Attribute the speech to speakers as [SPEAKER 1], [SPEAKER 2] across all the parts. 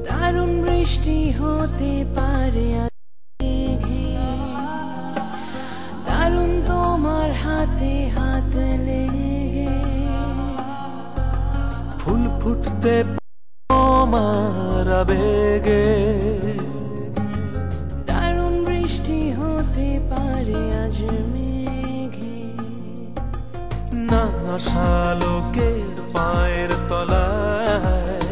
[SPEAKER 1] দারুণ বৃষ্টি হতে পারে, দারুণ তোমার হাতে হাত লেগে,
[SPEAKER 2] ফুল ফুটতে আমার আবেগে,
[SPEAKER 1] দারুণ বৃষ্টি হতে পারে আজ মেঘে,
[SPEAKER 2] না আশা লোকের পায়ের তলায়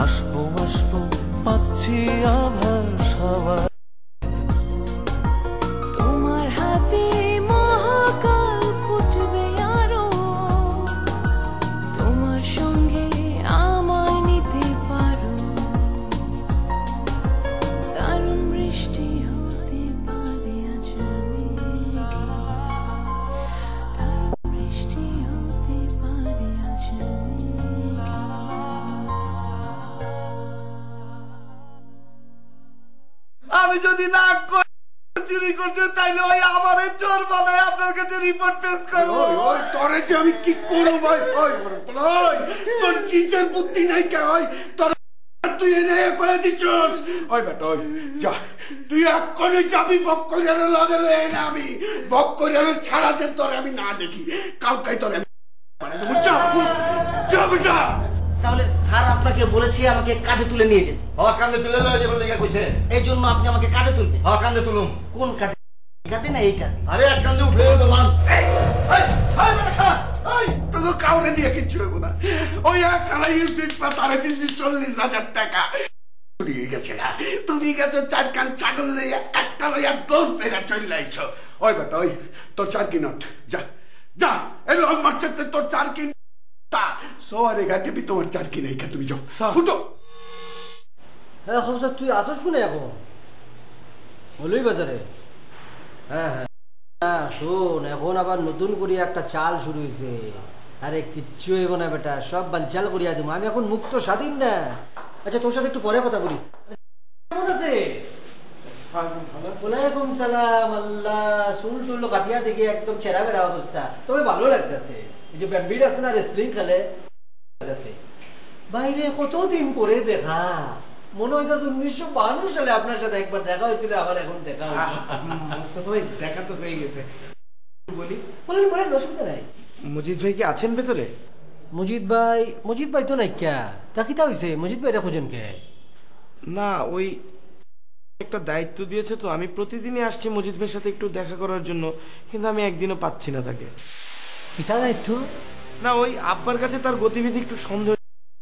[SPEAKER 2] আসবো আসবো পাচ্ছি আভাস হাওয়ায়।
[SPEAKER 1] তোমার হাতে মহাকাল ফুটবে আরো, তোমার সঙ্গে আমায় নিতে পারো, দারুণ বৃষ্টি হতে পারে আজ মেঘে, দারুণ বৃষ্টি হতে পারে আজ মেঘে।
[SPEAKER 3] আমি যদি না চুরি করছে তাইলে ওই আমারে চোর বানায় আপনার কাছে রিপোর্ট পেশ করবো। তোরে যে আমি কি করবো ভাই, তোর নিজের বুদ্ধি নাই কে হয়, তোর তুই এনে করে দিচ্ছস। ওই বেটা ওই যা, তুই এক্ষণে যাবি বক্করিয়ার লগে লয়ে না, আমি বক্করিয়ার ছাড়া যে তোরে আমি না দেখি কালকাই তোরে বুঝছো, যা বেটা।
[SPEAKER 4] তাহলে স্যার আপনাকে বলেছি আমাকে কাঁধে তুলে নিয়ে যেতে।
[SPEAKER 5] কান্দে তুলে লয়ে যাবেন লেগে কইছে,
[SPEAKER 4] এই জন্য আপনি আমাকে কাঁধে তুলবেন।
[SPEAKER 5] কান্দে তুলুম।
[SPEAKER 4] কোন কাঁধে? কাঁধে না এই কাঁধে?
[SPEAKER 5] আরে এক কান্দে উঠলে বললাম
[SPEAKER 3] তোকে কাউরে দিয়ে কিচ্ছু হইব না। ওই এক কালাই ইউসিফ তারে দিয়েছি 40,000 টাকা চুরিয়ে গেছে না, তুমি গেছো 4 কান ছাগল লইয়া একটা লইয়া দৌড় মেরা চলে আইছো। ওই বেটা ওই তোর 4 কি নোট, যা যা এই লং মারছে তোর 4 কি সোয়ারে ঘাটে বি তোমার 4 কি নাই, তুমি যাও ফুটো।
[SPEAKER 4] হ্যাঁ স্যার তুই আসছ শুনে এখন হলই বাজারে? হ্যাঁ হ্যাঁ শোন, এখন আবার নতুন করে একটা চাল শুরু হয়েছে। আরে কিচ্ছু হইব না বেটা, সব বানচাল করিয়া দেবো। আমি এখন মুক্ত স্বাধীন না। আচ্ছা তোর সাথে একটু পরে কথা বলি। কেমন আছে? ওয়ালাইকুম সালাম। আল্লাহ চুল টুল কাটিয়া দেখে একদম ছেঁড়া বেড়া অবস্থা, তবে ভালো লাগতেছে। এই যে ব্যাডমিট আছে না, রেসলিং খেলে বাইরে, কতদিন পরে দেখা। মনে হইতেছে 1952 সালে আপনার সাথে একবার দেখা হয়েছিল, আবার এখন দেখা
[SPEAKER 6] দেখা তো হয়ে গেছে। বলি
[SPEAKER 4] বলেন বলেন, অসুবিধা নাই।
[SPEAKER 6] মজিদ ভাই কি আছেন ভেতরে?
[SPEAKER 4] মজিদ ভাই তো নাই ক্যা, তা কি তা হয়েছে? মজিদ ভাই খুঁজেন কে?
[SPEAKER 6] না ওই একটা দায়িত্ব দিয়েছে তো, আমি প্রতিদিনই আসছি মজিদ ভাইয়ের সাথে একটু দেখা করার জন্য, কিন্তু আমি একদিনও পাচ্ছি না তাকে।
[SPEAKER 4] কিটা দায়িত্ব?
[SPEAKER 6] না ওই আব্বার কাছে তার গতিবিধি একটু সন্দেহ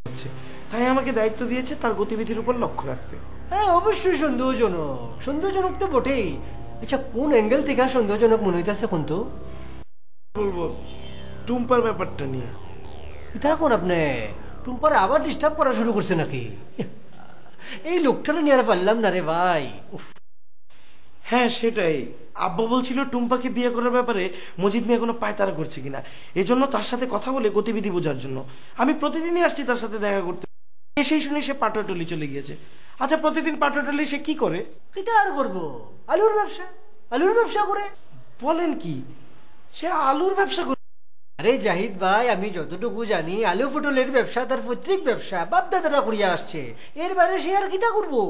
[SPEAKER 6] হচ্ছে, তাই আমাকে দায়িত্ব দিয়েছে তার গতিবিধির উপর লক্ষ্য রাখতে।
[SPEAKER 4] হ্যাঁ অবশ্যই সন্দেহজনক, সন্দেহজনক তো বটেই। আচ্ছা কোন অ্যাঙ্গেল থেকে সন্দেহজনক মনে হইতেছে কোন? তো
[SPEAKER 6] বলবো টুম্পার ব্যাপারটা নিয়ে।
[SPEAKER 4] দেখুন আপনি টুম্পার আবার ডিস্টার্ব করা শুরু করছে নাকি? এই লোকটা নিয়ে আর পারলাম না রে ভাই।
[SPEAKER 6] হ্যাঁ সেটাই, আব্বা বলছিল টুম্পাকে বিয়ে করার ব্যাপারে মজিদ মিয়া কোনো পায়তারা করছে কিনা, এজন্য তার সাথে কথা বলে গতিবিধি বোঝার জন্য আমি প্রতিদিনই আসছি তার সাথে দেখা করতে। এসেই শুনে সে পাটোয়াটলি চলে গিয়েছে। আচ্ছা প্রতিদিন পাটোয়াটলি সে কি করে?
[SPEAKER 4] এটা আর করবো, আলুর ব্যবসা। আলুর ব্যবসা করে?
[SPEAKER 6] বলেন কি, সে আলুর ব্যবসা করে?
[SPEAKER 4] আরে জাহিদ ভাই, আমি যতটুকু জানি আলু পটলের ব্যবসা তার পৈতৃক ব্যবসা, বাপদাদারা করিয়া আসছে। এর বাইরে সে আর কিটা করবো?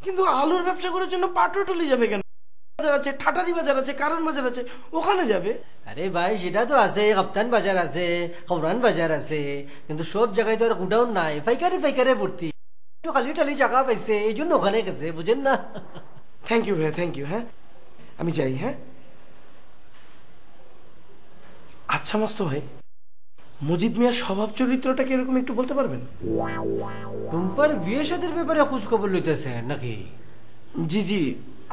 [SPEAKER 6] কিন্তু আলুর ব্যবসা করার জন্য পাটোয়াটলি যাবে কেন? বাজার আছে, ঠাটারি বাজার আছে, কারণ বাজার আছে, ওখানে যাবে।
[SPEAKER 4] আরে ভাই সেটা তো আছে, কাপ্তান বাজার আছে, কৌরান বাজার আছে, কিন্তু সব জায়গায় তো আর গুডাউন নাই, পাইকারে পাইকারে ভর্তি। খালি টালি জায়গা পাইছে, এই জন্য ওখানে গেছে, বুঝেন না?
[SPEAKER 6] থ্যাংক ইউ ভাইয়া, থ্যাংক ইউ। হ্যাঁ আমি যাই। হ্যাঁ আচ্ছা মস্ত ভাই, মজিদ মিয়ার স্বভাব চরিত্রটা কিরকম একটু বলতে পারবেন?
[SPEAKER 4] টুম্পার বিয়ে শাদীর ব্যাপারে খোঁজ খবর লইতেছে নাকি?
[SPEAKER 6] জি জি,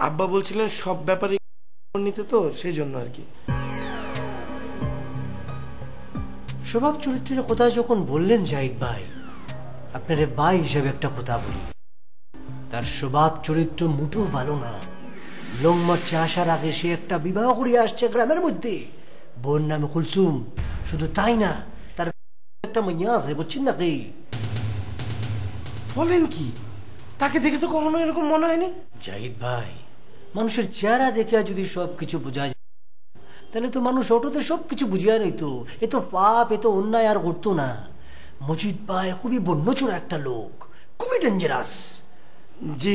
[SPEAKER 6] আব্বা বলছিলেন সব ব্যাপারে নিতে, তো সেই জন্য আর কি।
[SPEAKER 4] স্বভাব চরিত্রের কথা যখন বললেন জাহিদ ভাই, আপনার ভাই হিসেবে একটা কথা বলি, তার স্বভাব চরিত্র মোটেও ভালো না। লং মার্চে আসার আগে সে একটা বিবাহ করিয়া আসছে গ্রামের মধ্যে, বোন নামে কুলসুম। শুধু তাই না, তার একটা মাইয়া আছে, বুঝছেন নাকি?
[SPEAKER 6] বলেন কি, তাকে দেখে তো কখনো এরকম মনে হয়নি।
[SPEAKER 4] জাহিদ ভাই, মানুষের চেহারা দেখিয়া যদি সবকিছু বোঝা যায়, তাহলে তো মানুষ অটোতে সব কিছু বুঝিয়া নিত। এ তো পাপ, এ তো অন্যায় আর করতো না। মজিদ ভাই খুবই বন্যচোরা একটা লোক, খুবই ডেঞ্জারাস।
[SPEAKER 6] জি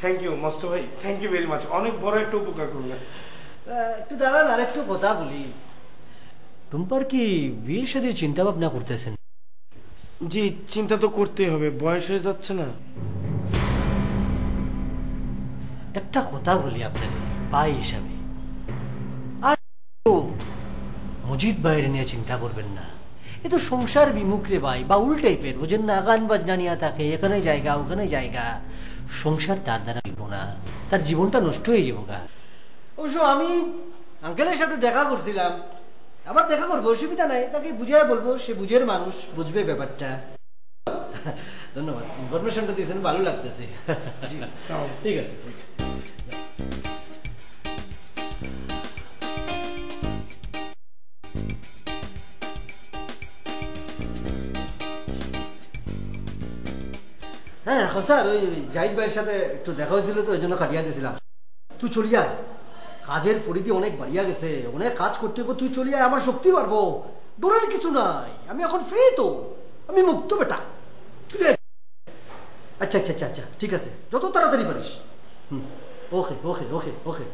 [SPEAKER 6] থ্যাংক ইউ মস্ত ভাই, থ্যাংক ইউ ভেরি মাচ, অনেক বড় একটা উপকার করলেন।
[SPEAKER 4] একটু দাঁড়ান, আর একটু কথা বলি। টুম্পার কি বিয়ের শাদীর চিন্তা ভাবনা করতেছেন?
[SPEAKER 6] জি চিন্তা তো করতেই হবে, বয়স হয়ে যাচ্ছে না।
[SPEAKER 4] একটা কথা বলি আপনাকে ভাই হিসাবে, আর মজিদ ভাইয়ের নিয়ে চিন্তা করবেন না। এ তো সংসার বিমুখ রে ভাই, বাউল টাইপের, বোঝেন না, গান বাজনা নিয়ে থাকে, এখানে জায়গা ওখানে জায়গা। সংসার তার দ্বারা হইব না, তার জীবনটা নষ্ট হয়ে যাবো গা। অবশ্য আমি আঙ্কেলের সাথে দেখা করছিলাম, আবার দেখা করবো, অসুবিধা নাই। তাকে বুঝিয়ে বলবো, সে বুঝের মানুষ, বুঝবে ব্যাপারটা। ধন্যবাদ, ইনফরমেশনটা দিয়েছেন, ভালো লাগতেছে। ঠিক আছে, ঠিক আছে। হ্যাঁ স্যার, ওই জাহিদ ভাইয়ের সাথে একটু দেখা হয়েছিল তো, ওই জন্য কাটিয়ে দিয়েছিলাম। তুই চলিয়ে আয়, কাজের পরিধি অনেক বাড়িয়া গেছে, অনেক কাজ করতে হবে। তুই চলিয়ে আয়, আমার শক্তি বাড়বো, ডোরের কিছু নাই, আমি এখন ফ্রি তো, আমি মুক্ত বেটা। আচ্ছা আচ্ছা আচ্ছা আচ্ছা, ঠিক আছে, যত তাড়াতাড়ি পারিস। ওকে ওকে ওকে ওকে।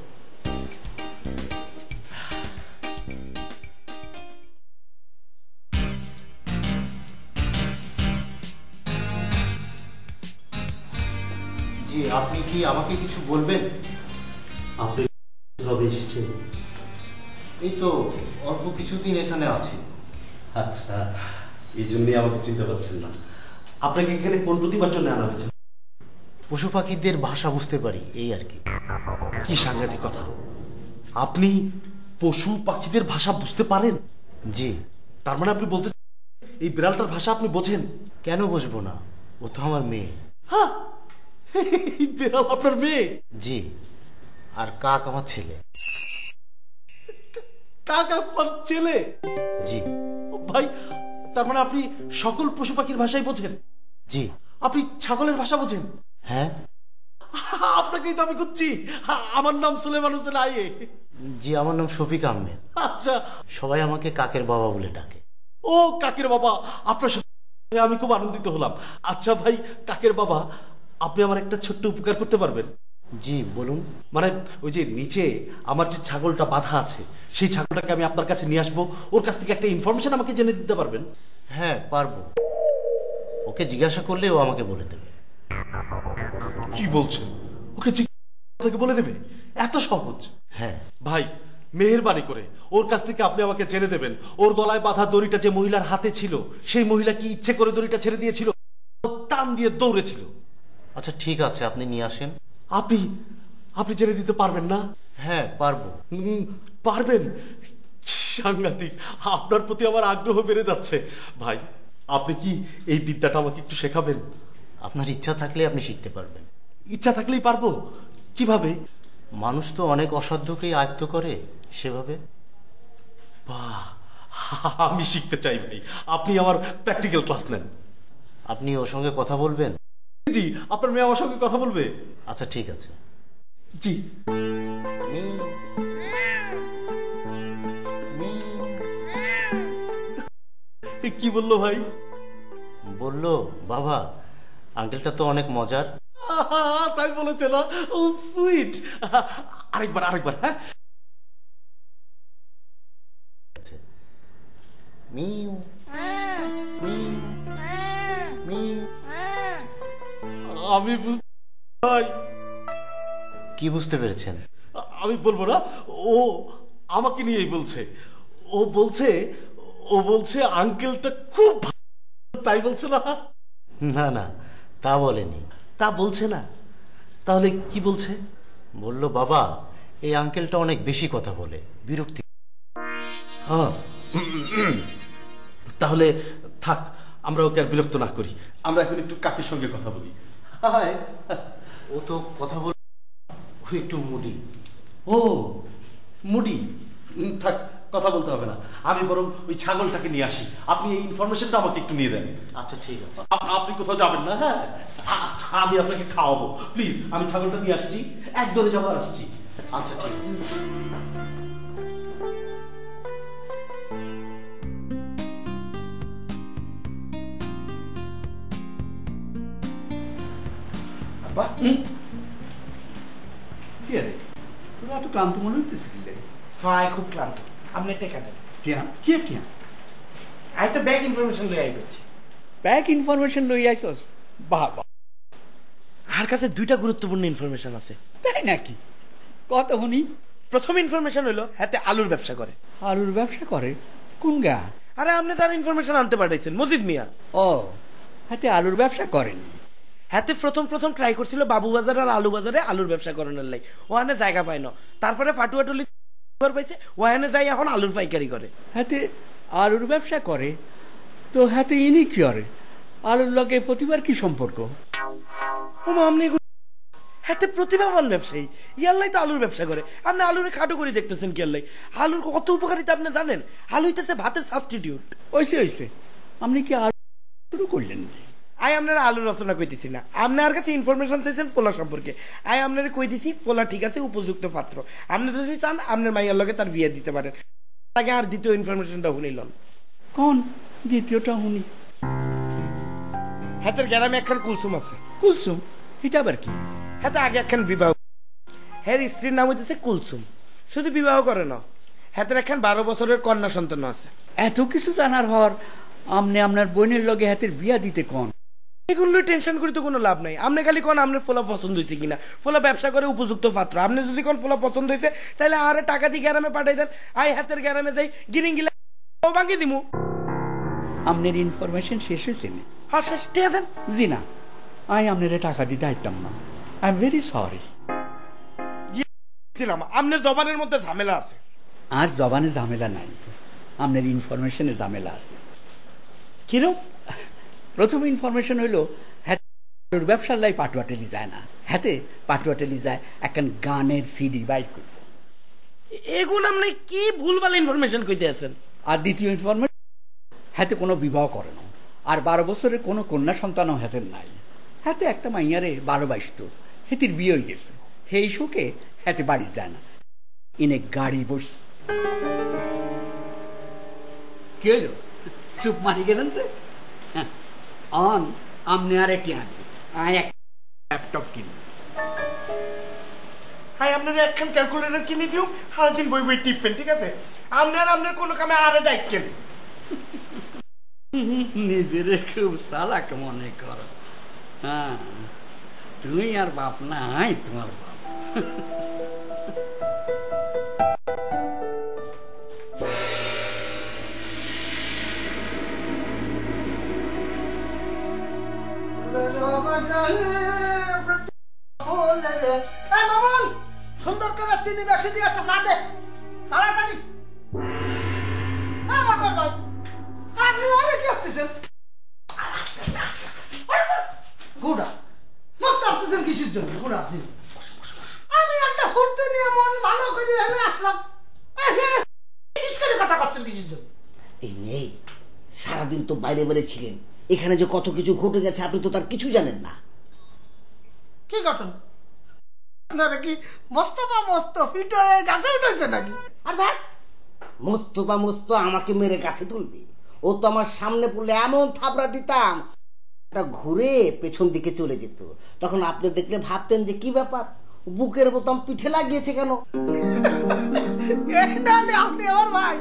[SPEAKER 5] জি, আপনি কি আমাকে কিছু বলবেন?
[SPEAKER 7] আপনি কবে এসেছেন?
[SPEAKER 5] এই তো অল্প কিছুদিন এখানে আছি।
[SPEAKER 7] আচ্ছা, এই জন্যই আমাকে চিনতে পারছেন না। আপনাকে এখানে কোন প্রতিভার জন্য আনা হয়েছে?
[SPEAKER 5] পশু পাখিদের ভাষা বুঝতে পারি, এই আর কি।
[SPEAKER 7] কি সাংঘাতিক কথা! আপনি পশু পাখিদের ভাষা বুঝতে পারেন?
[SPEAKER 5] জি।
[SPEAKER 7] তার মানে আপনি বলতে এই বিড়ালটার ভাষা আপনি বোঝেন?
[SPEAKER 5] কেন বুঝবো না, ও তো আমার মেয়ে।
[SPEAKER 7] হ্যাঁ, এই বিড়াল আপনার মেয়ে?
[SPEAKER 5] জি। আর কাক আমার ছেলে।
[SPEAKER 7] কাক আপনার ছেলে?
[SPEAKER 5] জি।
[SPEAKER 7] ভাই, তার মানে আপনি সকল পশু পাখির ভাষাই বোঝেন?
[SPEAKER 5] জি।
[SPEAKER 7] আপনি ছাগলের ভাষা বোঝেন?
[SPEAKER 5] হ্যাঁ।
[SPEAKER 7] আপনাকেই তো আমি খুঁজছি। আমার নাম সুলেমান হোসেন আইয়ে।
[SPEAKER 5] জি, আমার নাম শফিক আহমেদ।
[SPEAKER 7] আচ্ছা,
[SPEAKER 5] সবাই আমাকে কাকের বাবা বলে ডাকে।
[SPEAKER 7] ও কাকের বাবা, আপনার সাথে আমি খুব আনন্দিত হলাম। আচ্ছা ভাই, কাকের বাবা, আপনি আমার একটা ছোট্ট উপকার করতে পারবেন?
[SPEAKER 5] জি বলুন।
[SPEAKER 7] মানে ওই যে নিচে আমার যে ছাগলটা বাঁধা আছে, সেই ছাগলটাকে আমি আপনার কাছে নিয়ে আসবো, ওর কাছ থেকে একটা ইনফরমেশন আমাকে জেনে দিতে পারবেন?
[SPEAKER 5] হ্যাঁ পারবো, ওকে জিজ্ঞাসা করলে ও আমাকে বলে দেবে।
[SPEAKER 7] কি বলছেন? ওকে জিজ্ঞাসা বলে দেবে? এত সহজ?
[SPEAKER 5] হ্যাঁ।
[SPEAKER 7] ভাই, মেহেরবানি করে ওর কাছ থেকে আপনি আমাকে জেনে দেবেন, ওর গলায় বাঁধা দড়িটা যে মহিলার হাতে ছিল, সেই মহিলা কি ইচ্ছে করে দড়িটা ছেড়ে দিয়েছিল, টান দিয়ে দৌড়েছিল?
[SPEAKER 5] আচ্ছা ঠিক আছে, আপনি নিয়ে আসেন।
[SPEAKER 7] আপনি আপনি জেনে দিতে পারবেন না?
[SPEAKER 5] হ্যাঁ পারবো।
[SPEAKER 7] পারবেন? সাংঘাতিক, আপনার প্রতি আমার আগ্রহ বেড়ে যাচ্ছে। ভাই, আপনি কি এই বিদ্যাটা আমাকে একটু শেখাবেন?
[SPEAKER 5] আপনার ইচ্ছা থাকলে আপনি শিখতে পারবেন।
[SPEAKER 7] ইচ্ছা থাকলেই পারবো? কিভাবে?
[SPEAKER 5] মানুষ তো অনেক অসাধ্যকেই আয়ত্ত করে, সেভাবে।
[SPEAKER 7] বাহ, আমি শিখতে চাই ভাই, আপনি আমার প্র্যাকটিক্যাল ক্লাস নেন।
[SPEAKER 5] আপনি ওর সঙ্গে কথা বলবেন?
[SPEAKER 7] জি, আপনার মেয়ে আমার সঙ্গে কথা বলবে।
[SPEAKER 5] আচ্ছা ঠিক আছে।
[SPEAKER 7] জি। কি বললো ভাই?
[SPEAKER 5] বললো, বাবা আঙ্কেলটা তো অনেক মজার।
[SPEAKER 7] তাই বলেছে না? ও সুইট। আরেকবার আরেকবার। হ্যাঁ,
[SPEAKER 5] মিউ মিউ মিউ।
[SPEAKER 7] আমি বুঝতে ভাই।
[SPEAKER 5] কি বুঝতে পেরেছেন?
[SPEAKER 7] আমি বলবো না, ও আমাকে নিয়েই বলছে। ও বলছে আঙ্কেলটা খুব ভালো, তাই বলছে না?
[SPEAKER 5] না না, তা বলেনি।
[SPEAKER 7] তা বলছে না? তাহলে কি বলছে?
[SPEAKER 5] বলল, বাবা এই আঙ্কেলটা অনেক বেশি কথা বলে, বিরক্তি।
[SPEAKER 7] হ্যাঁ, তাহলে থাক, আমরা ওকে আর বিরক্ত না করি, আমরা এখন একটু কাকের সঙ্গে কথা বলি। হাই।
[SPEAKER 5] ও তো কথা বল, ও একটু মুডি।
[SPEAKER 7] ও মুডি? থাক, কথা বলতে হবে না, আমি বরং ওই ছাগলটাকে নিয়ে আসি, আপনি এই ইনফরমেশনটা আমাকে একটু নিয়ে দেন।
[SPEAKER 5] আচ্ছা ঠিক আছে।
[SPEAKER 7] আপনি কোথাও যাবেন না? হ্যাঁ, আমি আপনাকে খাওয়াবো, প্লিজ। আমি ছাগলটা নিয়ে আসছি, এক দৌড়ে যাবো আর আসছি।
[SPEAKER 5] আচ্ছা ঠিক আছে।
[SPEAKER 6] আব্বা
[SPEAKER 3] কি রে তোরা এত ক্লান্ত মনে হইতেছিস কি রে?
[SPEAKER 6] হ্যাঁ খুব ক্লান্ত। আপনি টেকা দেন।
[SPEAKER 3] টিয়া কি টিয়া
[SPEAKER 6] আমি তো ব্যাগ ইনফরমেশন লই আই করছি।
[SPEAKER 3] ব্যাক ইনফরমেশন লই আইছস? বাবা
[SPEAKER 6] আর কাছে দুইটা গুরুত্বপূর্ণ ইনফরমেশন আছে।
[SPEAKER 3] তাই নাকি? কত হনি?
[SPEAKER 6] প্রথম ইনফরমেশন হলো হাতে আলুর ব্যবসা করে।
[SPEAKER 3] আলুর ব্যবসা করে? কোন গা?
[SPEAKER 6] আরে আপনি তার ইনফরমেশন আনতে পাঠাইছেন, মজিদ মিয়া।
[SPEAKER 3] ও হাতে আলুর ব্যবসা করেনি?
[SPEAKER 6] হাতে প্রথম ট্রাই করছিল বাবু বাজার আর আলু বাজারে আলুর ব্যবসা করানোর লাই, ওখানে জায়গা পায় না। তারপরে ফাটুয়াটুলি পাইছে, ওখানে যাই এখন আলুর পাইকারি করে।
[SPEAKER 3] হাতে আলুর ব্যবসা করে তো হাতে ইনি কি করে? আলুর লগে প্রতিবার কি সম্পর্ক?
[SPEAKER 6] ও মা, আপনি হাতে প্রতিভাবান ব্যবসায়ী, ইয়াল্লাই তো আলুর ব্যবসা করে। আপনি আলুরে খাটো করে দেখতেছেন কি? আল্লাই আলুর কত উপকারিতা আপনি জানেন? আলু হইতেছে ভাতের সাবস্টিটিউট।
[SPEAKER 3] হইছে আপনি কি আলু শুরু করলেন?
[SPEAKER 6] আই আপনার আলু রচনা কইতেছি না, আপনার কাছে ইনফরমেশন চাইছেন ফোলা সম্পর্কে। আই আপনার কই দিছি ফোলা ঠিক আছে, উপযুক্ত পাত্র। আপনি যদি চান আপনার মাইয়ার লগে তার বিয়ে দিতে পারেন। আগে আর দ্বিতীয় ইনফরমেশনটা শুনিলাম।
[SPEAKER 3] কোন দ্বিতীয়টা শুনি?
[SPEAKER 6] হাতের গ্রামে একখান কুলসুম আছে।
[SPEAKER 3] কুলসুম? এটা আবার কি?
[SPEAKER 6] হাতে আগে একখান বিবাহ, হ্যার স্ত্রীর নাম হইতেছে কুলসুম। শুধু বিবাহ করে না, হাতের একখান 12 বছরের কন্যা সন্তান আছে।
[SPEAKER 3] এত কিছু জানার হর আপনি আপনার বোনের লগে হাতের বিয়া দিতে কোন?
[SPEAKER 6] এগুলো টেনশন করি তো কোনো লাভ নাই। আপনি খালি কোন আপনার ফোলা পছন্দ হয়েছে কিনা, ফোলা ব্যবসা করে উপযুক্ত পাত্র। আপনি যদি কোন ফোলা পছন্দ হয়েছে তাহলে আরে টাকা দিয়ে গ্রামে পাঠাই দেন, আই হাতের গ্রামে যাই গিরিং গিলা ভাঙি দিমু।
[SPEAKER 3] আপনার ইনফরমেশন শেষ হয়েছে?
[SPEAKER 6] হ্যাঁ শেষ, টিয়া দেন।
[SPEAKER 3] জি না, আমি আপনার টাকা দিতে আইতাম না। I am very sorry.
[SPEAKER 6] আপনার জবানের মধ্যে ঝামেলা আছে।
[SPEAKER 3] আর জবানে ঝামেলা নাই, আপনার ইনফরমেশনে ঝামেলা আছে।
[SPEAKER 6] কিরম?
[SPEAKER 3] প্রথম ইনফরমেশন হইলো হাতের ব্যবসার লাই পাটুয়াটেলি যায় না, হাতে পাটুয়াটেলি যায় একখান গানের সিডি বাইক করতে।
[SPEAKER 6] এগুলো আপনি কি ভুলভাল ইনফরমেশন কইতে আছেন?
[SPEAKER 3] আর দ্বিতীয় ইনফরমেশন, হাতে কোনো বিবাহ করে না, আর 12 বছরের কোনো কন্যা সন্তানও হাতের নাই। হাতে একটা মাইয়ারে ভালোবাসত, হেতির বিয়ে হয়ে গেছে। সেই শোকে হাতে বাড়ি যায় না, ইনে গাড়ি বসছে। কি হইল? চুপ মারি গেলেন যে? অন আমনে আর একটি আনি, আয় এক ল্যাপটপ কিনি।
[SPEAKER 6] হ্যাঁ আপনার একখান ক্যালকুলেটর কিনে দিও, সারাদিন বই বই টিপবেন, ঠিক আছে? আপনার কোনো কামে আরে দেখছেন।
[SPEAKER 3] নিজেরে খুব চালাক মনে করো। হ্যাঁ, তুমি আর বাপ না, আই তোমার বাপ।
[SPEAKER 8] সুন্দর করে চিনি বেশি দিয়ে একটা চা দে তাড়াতাড়ি। আপনি অনেক আসতেছেন গুড়া মস্ত আসতেছেন কিসের জন্য? গুড়া আপনি, আমি একটা ঘুরতে নিয়ে মন ভালো করে এনে আসলাম, কথা করছেন কিসের জন্য?
[SPEAKER 9] এই মেয়ে সারাদিন তো বাইরে বাইরে ছিলেন, এখানে যে কত কিছু ঘটে গেছে আপনি তো তার কিছু জানেন না।
[SPEAKER 8] কি ঘটনা? আপনারা কি মোস্তফা মোস্তফিটা গাছে উঠেছে নাকি? আর দেখ
[SPEAKER 9] মোস্তফা মোস্ত আমাকে মেরে গাছে তুলবে, ও তো আমার সামনে পড়লে এমন থাবড়া দিতাম ঘুরে পেছন দিকে চলে যেত। তখন আপনি দেখলে ভাবতেন যে কি ব্যাপার, বুকের বোতাম পিঠে লাগিয়েছে কেন?
[SPEAKER 8] আপনি আমার ভাই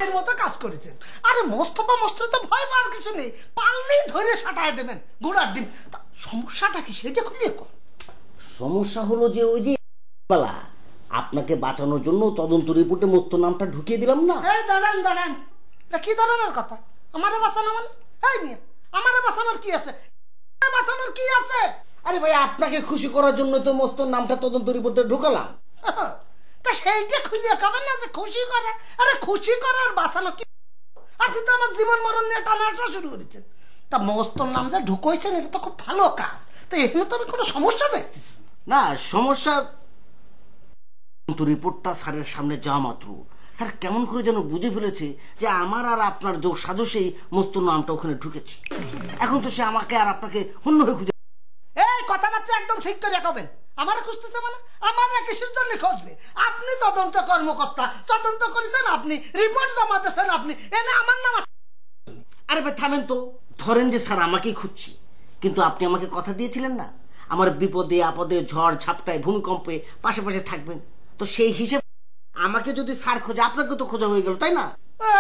[SPEAKER 8] এর মতো কাজ করেছেন। আরে মোস্তফা মোস্ত তো ভয় পাওয়ার কিছু নেই, পারলেই ধরে সাটায় দেবেন ঘোড়ার ডিম। সমস্যাটা কি সেটা খুলিয়ে কর।
[SPEAKER 9] সমস্যা হলো যে ওই যে আপনাকে বাঁচানোর জন্য তদন্ত রিপোর্টে মোস্ত নামটা ঢুকিয়ে দিলাম না।
[SPEAKER 8] এই দাঁড়ান, কি ধরনের কথা? আমারে বাঁচানো মানে? এই মেয়ে, আমারে বাঁচানোর কি আছে? বাঁচানোর কি আছে?
[SPEAKER 9] আরে ভাই, আপনাকে খুশি করার জন্য তো মোস্তর নামটা তদন্ত রিপোর্টে ঢুকালাম।
[SPEAKER 8] তা সেইটা খুলিয়ে খাবেন না যে খুশি করা? আরে খুশি করার বাঁচানো কি? আপনি তো আমার জীবন মরণ নিয়ে টানা আসা শুরু করেছেন। তা মোস্তর নাম যা ঢুকাইছেন এটা তো খুব ভালো কাজ। তো এখানে তো আমি কোনো সমস্যা দেখতেছি
[SPEAKER 9] না। সমস্যা রিপোর্টটা স্যারের সামনে যাওয়া মাত্র স্যার কেমন করে যেন বুঝে ফেলেছে যে আমার আর আপনার যোগ সাজসেই মোস্তর নামটা ওখানে ঢুকেছে। এখন তো সে আমাকে আর আপনাকে অন্য হয়ে খুঁজে।
[SPEAKER 8] এই কথাবার্তা একদম ঠিক করে রাখবেন। আমারে খুঁজতেছে মানে? আমার কিসের জন্য খুঁজবে? আপনি তদন্ত কর্মকর্তা, তদন্ত করেছেন আপনি, রিপোর্ট জমা দিয়েছেন আপনি, এনে আমার নাম।
[SPEAKER 9] আরে ভাই থামেন তো। ধরেন যে স্যার আমাকেই খুঁজছি, কিন্তু আপনি আমাকে কথা দিয়েছিলেন না আমার বিপদে আপদে ঝড় ঝাপটায় ভূমিকম্পে পাশে পাশে থাকবেন। তো সেই হিসেবে আমাকে যদি স্যার খোঁজে, আপনাকে তো খোঁজা হয়ে গেল, তাই না?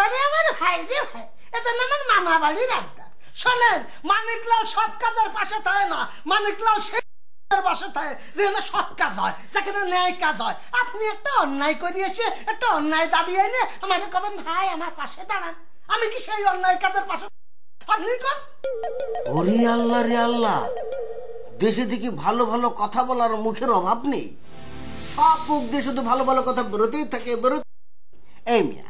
[SPEAKER 8] আরে আমার ভাই রে ভাই, এটা আমার মামা বাড়ির আবদার। শোনেন, মানিকলাল সব কাজের পাশে থাকে না, মানিকলাল সেই পাশে থাকে যেখানে সৎ কাজ হয়, যেখানে ন্যায় কাজ হয়। আপনি একটা অন্যায় করে এসে একটা অন্যায় দাবি এনে আমাকে কবেন ভাই আমার পাশে দাঁড়ান, আমি কি সেই অন্যায় কাজের পাশে? আপনি কর।
[SPEAKER 9] ওরে আল্লাহ রে আল্লাহ, দেশে দেখি ভালো ভালো কথা বলার মুখের অভাব নেই, সব মুখ দিয়ে শুধু ভালো ভালো কথা বেরোতেই থাকে বেরোতে। এই মিয়া,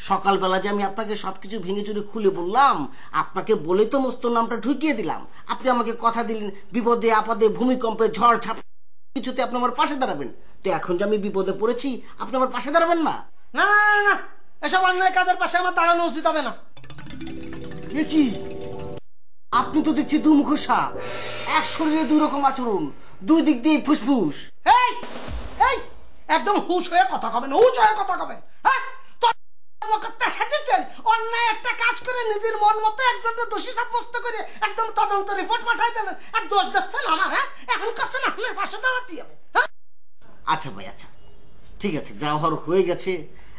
[SPEAKER 9] সকালবেলা যে আমি আপনাকে সবকিছু ভেঙে চুরে খুলে বললাম, আপনাকে বলে তো মস্ত নামটা ঢুকিয়ে দিলাম। আপনি আমাকে কথা দিলেন বিপদে আপদে ভূমিকম্পে ঝড় ঝাপ কিছুতে আপনি আমার পাশে দাঁড়াবেন। তো এখন যে আমি বিপদে পড়েছি, আপনি আমার পাশে দাঁড়াবেন না?
[SPEAKER 8] না না না, এসব অন্যায় কাজের পাশে আমার দাঁড়ানো উচিত হবে না।
[SPEAKER 9] কি আপনি তো দেখছি দুমুখ সাপ, এক শরীরে দুই রকম আচরণ, দুই দিক দিয়ে ফুসফুস।
[SPEAKER 8] এই এই একদম হুশ হয়ে কথা কবেন, হুশ হয়ে কথা কবেন। হ্যাঁ, অন্যায় একটা কাজ করে নিজের মন মতো একজনকে দোষী সাব্যস্ত করে একদম তদন্ত রিপোর্ট পাঠাই দেবেন, আর দোষ দিচ্ছেন আমার। হ্যাঁ, এখন কাছে না আপনার পাশে দাঁড়াতে হবে। হ্যাঁ,
[SPEAKER 9] আচ্ছা ভাই, আচ্ছা ঠিক আছে, যা হওয়ার হয়ে গেছে।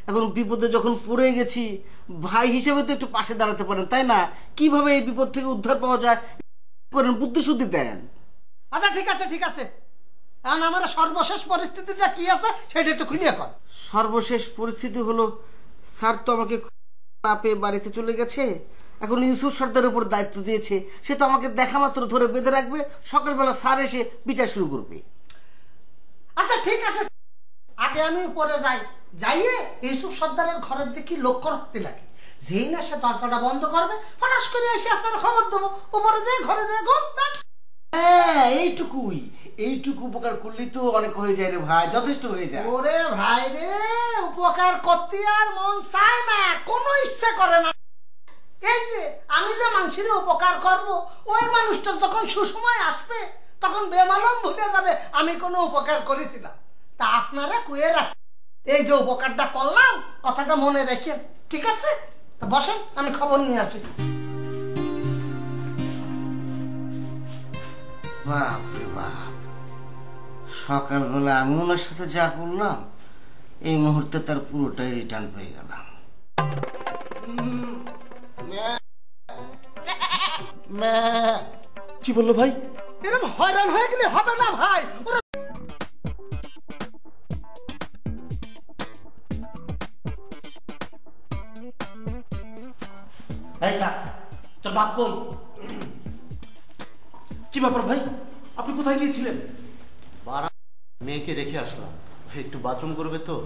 [SPEAKER 9] এখন বিপদে যখন পড়ে গেছি, ভাই হিসেবে তো একটু পাশে দাঁড়াতে পারেন, তাই না? কিভাবে এই বিপদ থেকে উদ্ধার পাওয়া যায় করেন, বুদ্ধি শুদ্ধি দেন।
[SPEAKER 8] আচ্ছা ঠিক আছে ঠিক আছে, এখন আমার সর্বশেষ পরিস্থিতিটা কি আছে সেটা একটু খুলিয়ে কর।
[SPEAKER 9] সর্বশেষ পরিস্থিতি হলো, স্যার তো আমাকে না পেয়ে বাড়িতে চলে গেছে। এখন ইউসুফ সর্দারের উপর দায়িত্ব দিয়েছে, সে তো আমাকে দেখা মাত্র ধরে বেঁধে রাখবে, সকালবেলা স্যার এসে বিচার শুরু করবে।
[SPEAKER 8] আচ্ছা ঠিক আছে, আগে আমি উপরে যাই, যাইয়ে ইউসুফ সর্দারের ঘরের দিকে লক্ষ্য রাখতে লাগে। যেই না সে দরজাটা বন্ধ করবে, হঠাৎ করে এসে আপনারা খবর দেবো, উপরে যায় ঘরে যায় ঘুম।
[SPEAKER 9] হ্যাঁ, এইটুকুই, এইটুকু উপকার করলেই তো অনেক হয়ে যায় রে ভাই, যথেষ্ট হয়ে যায়।
[SPEAKER 8] ওরে ভাই রে, উপকার করতে আর মন চায় না, কোনো ইচ্ছা করে না। এই যে আমি যে মানুষের উপকার করব, ওই মানুষটা যখন সুসময় আসবে তখন বেমালুম ভুলে যাবে আমি কোনো উপকার করেছিলাম। তা আপনারা কুয়ে রাখ, এই যে উপকারটা করলাম কথাটা মনে রেখেন, ঠিক আছে? তা বসেন, আমি খবর নিয়ে আসি।
[SPEAKER 9] বাপ রে বাপ, সকালবেলা আমি ওনার সাথে যা করলাম, এই মুহূর্তে তার পুরোটাই রিটার্ন পেয়ে গেলাম।
[SPEAKER 7] কি বললো ভাই?
[SPEAKER 8] এরকম হয়রান হয়ে গেলে হবে না ভাই। ওরা
[SPEAKER 9] তোর বাপ কই?
[SPEAKER 7] কি ব্যাপার ভাই, আপনি কোথায় গিয়েছিলেন?
[SPEAKER 5] মেয়েকে রেখে আসলাম, একটু বাথরুম করবে তো।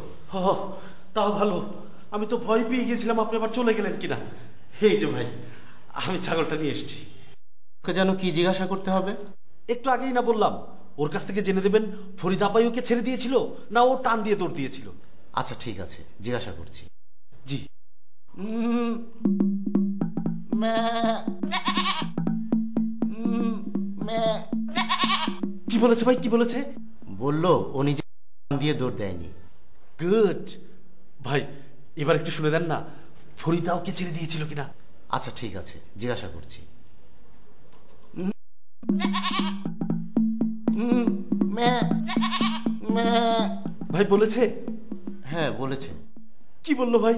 [SPEAKER 7] তাও ভালো, আমি তো ভয় পেয়ে গিয়েছিলাম আপনি আবার চলে গেলেন কিনা। এই যে ভাই, আমি ছাগলটা নিয়ে এসেছি।
[SPEAKER 5] ওকে যেন কি জিজ্ঞাসা করতে হবে?
[SPEAKER 7] একটু আগেই না বললাম, ওর কাছ থেকে জেনে দেবেন ফরিদ আপাই ওকে ছেড়ে দিয়েছিল না ও টান দিয়ে দৌড় দিয়েছিল।
[SPEAKER 5] আচ্ছা ঠিক আছে, জিজ্ঞাসা করছি।
[SPEAKER 7] জি। কি বলেছে ভাই, কি বলেছে?
[SPEAKER 5] বললো ও নিজে দিয়ে দৌড় দেয়নি।
[SPEAKER 7] গুড ভাই, এবার একটু শুনে দেন না, ফরিদা ওকে ছেড়ে দিয়েছিল কিনা।
[SPEAKER 5] আচ্ছা ঠিক আছে, জিজ্ঞাসা করছি।
[SPEAKER 7] ভাই বলেছে?
[SPEAKER 5] হ্যাঁ বলেছে।
[SPEAKER 7] কি বললো ভাই?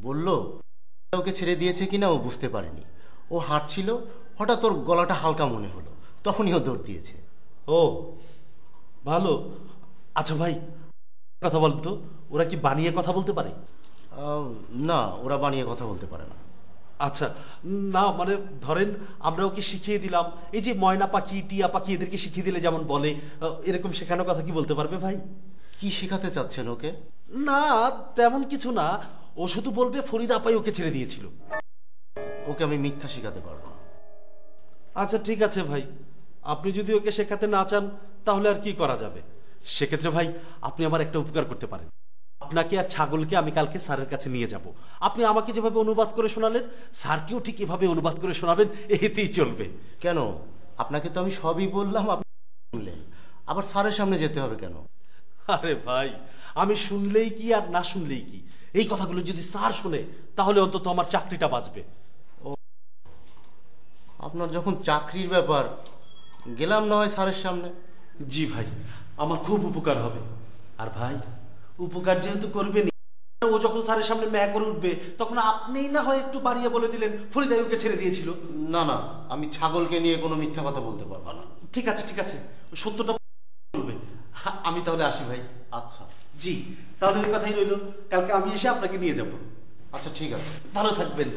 [SPEAKER 5] বললো ওকে ছেড়ে দিয়েছে কিনা ও বুঝতে পারেনি, ও হাঁটছিল, হঠাৎ ওর গলাটা হালকা মনে হলো, তখনই ও দৌড় দিয়েছে।
[SPEAKER 7] ও ভালো। আচ্ছা ভাই, কথা বলতো, ওরা কি বানিয়ে কথা বলতে পারে?
[SPEAKER 5] না, ওরা বানিয়ে কথা বলতে পারে না।
[SPEAKER 7] আচ্ছা, না মানে ধরেন আমরা ওকে শিখিয়ে দিলাম, এই যে ময়না পাখি টিয়া পাখি এদেরকে শিখিয়ে দিলে যেমন বলে, এরকম শেখানোর কথা কি বলতে পারবে ভাই?
[SPEAKER 5] কি শেখাতে চাচ্ছেন ওকে?
[SPEAKER 7] না তেমন কিছু না, ও শুধু বলবে ফরিদা আপাই ওকে ছেড়ে দিয়েছিল।
[SPEAKER 5] ওকে আমি মিথ্যা শেখাতে পারবো না।
[SPEAKER 7] আচ্ছা ঠিক আছে ভাই, আপনি যদি ওকে শেখাতে না চান তাহলে আর কি করা যাবে। সেক্ষেত্রে ভাই আপনি আমার একটা উপকার করতে পারেন, আপনাকে আর ছাগলকে আমি কালকে স্যারের কাছে নিয়ে যাব। আপনি আমাকে যেভাবে অনুবাদ করে শোনালেন, স্যারকেও ঠিক এভাবে অনুবাদ করে শোনাবেন, এতেই চলবে।
[SPEAKER 5] কেন? আপনাকে তো আমি সবই বললাম, আপনি শুনলেন, আবার স্যারের সামনে যেতে হবে কেন?
[SPEAKER 7] আরে ভাই, আমি শুনলেই কি আর না শুনলেই কি, এই কথাগুলো যদি স্যার শুনে তাহলে অন্তত আমার চাকরিটা বাঁচবে।
[SPEAKER 5] আপনার যখন চাকরির ব্যাপার, গেলাম না হয় স্যারের সামনে।
[SPEAKER 7] জি ভাই, আমার খুব উপকার হবে। আর ভাই, উপকার যেহেতু করবেন, ও যখন স্যারের সামনে ম্যা করে উঠবে তখন আপনিই না হয় একটু বাড়িয়ে বলে দিলেন ফরিদাই ওকে ছেড়ে দিয়েছিল।
[SPEAKER 5] না না, আমি ছাগলকে নিয়ে কোনো মিথ্যা কথা বলতে পারবো না।
[SPEAKER 7] ঠিক আছে ঠিক আছে, সত্যটা বলবে। আমি তাহলে আসি ভাই।
[SPEAKER 5] আচ্ছা।
[SPEAKER 7] জি, তাহলে ওই কথাই রইল, কালকে আমি এসে আপনাকে নিয়ে যাব।
[SPEAKER 5] আচ্ছা ঠিক আছে,
[SPEAKER 7] ভালো থাকবেন।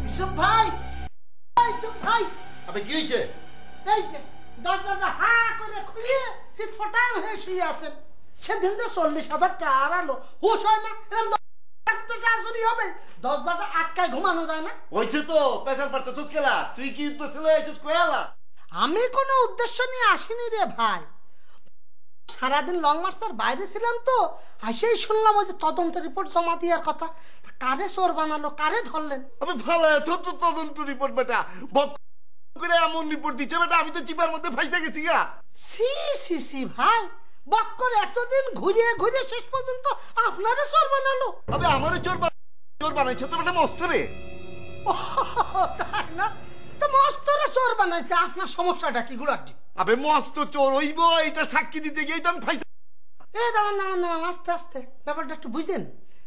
[SPEAKER 8] ইসুফ ভাই, ইসুফ ভাই,
[SPEAKER 5] আবে কি হয়েছে?
[SPEAKER 8] এই যে দরজাটা হা করে খুলে চিৎফটাং হয়ে শুয়ে আছেন। সেদিন যে 40,000 টাকা হারালো, হুশ হয় না? এরকম টাকা চুরি হবে, দরজাটা আটকায় ঘুমানো যায় না?
[SPEAKER 3] হয়েছে তো পেছাল পারতে চুচকেলা, তুই কি উদ্দেশ্য লয়ে আইছিস কয়ালা?
[SPEAKER 8] আমি কোনো উদ্দেশ্য নিয়ে আসিনি রে ভাই, সারাদিন লং মার্চের বাইরে ছিলাম তো, আসেই শুনলাম ওই যে তদন্ত রিপোর্ট জমা দেওয়ার কথা। কারে চোর বানালো, কারে ধরলেন?
[SPEAKER 3] আমি ভালো তো তদন্ত রিপোর্ট বেটা, বক করে এমন রিপোর্ট দিচ্ছে বেটা, আমি তো চিপার মধ্যে ফাইসা গেছি গা।
[SPEAKER 8] সি সি সি ভাই, বক্কর এতদিন ঘুরিয়ে ঘুরিয়ে শেষ পর্যন্ত আপনারে চোর বানালো।
[SPEAKER 3] আবে আমারে চোর বানাইছে তো বেটা মস্ত রে।
[SPEAKER 8] তাই না? তো মস্তরে চোর বানাইছে, আপনার সমস্যাটা কি গুলাটি?
[SPEAKER 3] আবে মস্ত চোর হইব, এটা সাক্ষী দিতে গিয়ে তো আমি ফাইসা।
[SPEAKER 8] এই দাঁড়ান দাঁড়ান দাঁড়ান, আস্তে আস্তে ব্যাপারটা একটু বুঝেন।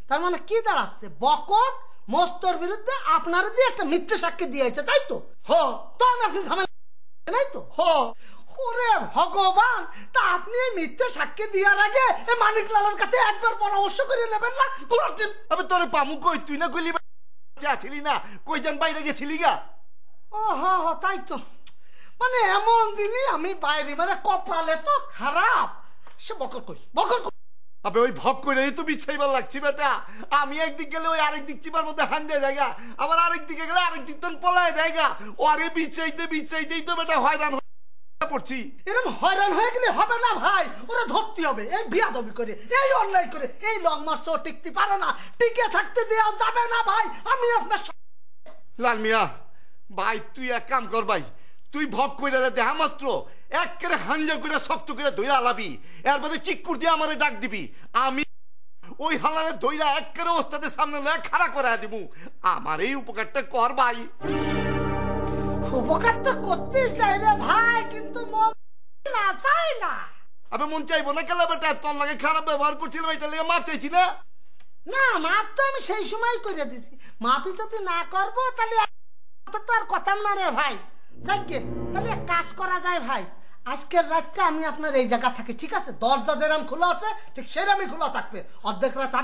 [SPEAKER 8] তার মানে কি দাঁড়াচ্ছে, বকর মস্তর বিরুদ্ধে আপনার দিয়ে একটা মিথ্যে সাক্ষী দিয়েছে, তাই তো?
[SPEAKER 3] হ
[SPEAKER 8] তখন আপনি ঝামেলা, তাই তো?
[SPEAKER 3] হ
[SPEAKER 8] ওরে ভগবান, তা আপনি এই মিথ্যে সাক্ষী দেওয়ার আগে এই মানিকলালের কাছে একবার পরামর্শ করে নেবেন না?
[SPEAKER 3] আবে তোরে পামু কই, তুই না কইলি আছিলি না, কই যান বাইরে গেছিলি গা?
[SPEAKER 8] ও হ হ, তাই তো। মানে এমন দিনই আমি বাইরে, মানে কপালে তো খারাপ। সে বকর কই, বকর কই?
[SPEAKER 3] আবে ওই ভক করে তো বিছাইবার লাগছি বেটা। আমি একদিক গেলে ওই আরেক দিক চিপার মধ্যে হান দিয়ে জায়গা, আবার আরেক দিকে গেলে আরেক দিক তো পলায় জায়গা। ওরে বিছাইতেই তো বেটা হয়রান পড়ছি।
[SPEAKER 8] এরকম হয়রান হয়ে গেলে হবে না ভাই, ওরা ধরতে হবে। এই বিয়াদবি করে, এই অন্যায় করে, এই লং মার্চ টিকতে পারে না, টিকে থাকতে দেওয়া যাবে না ভাই। আমি আপনার
[SPEAKER 3] লাল মিয়া ভাই, তুই এক কাম কর ভাই, তুই ভক করে দেহা মাত্র একেবারে হাঞ্জা করে শক্ত করে ধইরা আলাবি, এরপরে চিক্কুর দিয়ে আমারে ডাক দিবি, আমি ওই হালারে ধইরা একেবারে ওস্তাদের সামনে লয়ে খাড়া করে দিবু। আমার এই উপকারটা কর ভাই।
[SPEAKER 8] উপকার তো করতে চাই রে ভাই, কিন্তু মন না চাই না।
[SPEAKER 3] আবে মন চাইবো না কেলা বেটা, তোর লাগে খারাপ ব্যবহার করছিলাম, এটা লেগে মাপ চাইছি না।
[SPEAKER 8] না, মাপ তো আমি সেই সময় করে দিছি। মাপি যদি না করবো তাহলে তো আর কথা না রে ভাই। যাকে তাহলে এক কাজ করা যায় ভাই, আজকের রাতটা আমি আপনার এই জায়গা থাকি, ঠিক আছে? দরজা যেরাম খোলা আছে ঠিক সেরামই খোলা থাকবে। অর্ধেক রাত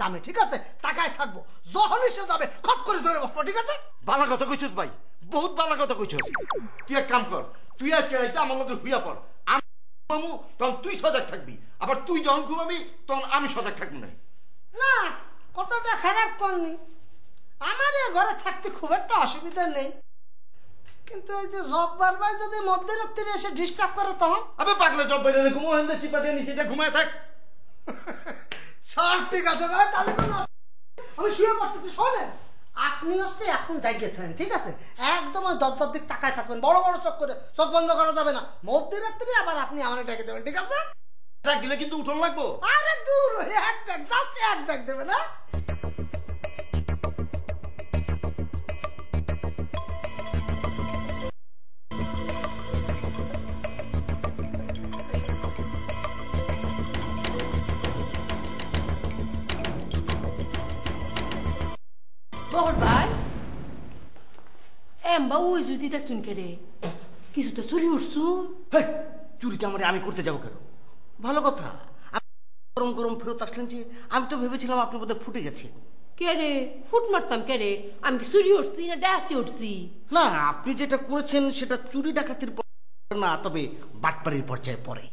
[SPEAKER 8] আমি, ঠিক আছে, টাকায় থাকবো। যখন এসে যাবে খপ করে ধরে বসবো, ঠিক আছে?
[SPEAKER 3] ভালো কথা কইছিস ভাই, বহুত ভালো কথা কইছিস। তুই এক কাম কর, তুই আজকে রাইতে আমার লগে হুইয়া পড়, আমি ঘুমামু তখন তুই সজাগ থাকবি, আবার তুই যখন ঘুমাবি তখন আমি সজাগ থাকবো না।
[SPEAKER 8] না, কতটা খারাপ করনি, আমার এ ঘরে থাকতে খুব একটা অসুবিধা নেই, কিন্তু ওই যে জব্বার ভাই যদি মধ্যরাত্রিরে এসে ডিস্টার্ব করে তখন।
[SPEAKER 3] আবে পাগলা জব্বার রে, ঘুমো হেন্দে চিপা দিয়ে নিচে ঘুমায় থাক।
[SPEAKER 8] সব ঠিক আছে ভাই, তাহলে আমি শুয়ে পড়তেছি। শোনেন, আপনি হচ্ছে এখন জায়গায় থাকেন, ঠিক আছে? একদম ওই দরজার দিক তাকায় থাকবেন, বড় বড় চোখ করে, চোখ বন্ধ করা যাবে না। মধ্যরাত্রি আবার আপনি আমার ডেকে দেবেন, ঠিক আছে?
[SPEAKER 3] ডাক দিলে কিন্তু উঠন লাগবো।
[SPEAKER 8] আরে দূর, এক ডাক, জাস্ট এক ডাক দেবে না।
[SPEAKER 10] বহর ভাই, এমবা ওই যদি তা শুনকে রে কিছু তো চুরি উঠছু।
[SPEAKER 6] চুরি চামারি আমি করতে যাবো কেন? ভালো কথা, গরম গরম ফেরত আসলেন যে, আমি তো ভেবেছিলাম আপনি বোধহয় ফুটে গেছে।
[SPEAKER 10] কে রে ফুট মারতাম? কে রে, আমি কি চুরি উঠছি না ডাকাতি উঠছি?
[SPEAKER 6] না, আপনি যেটা করেছেন সেটা চুরি ডাকাতির না, তবে বাটপাড়ির পর্যায়ে পড়ে।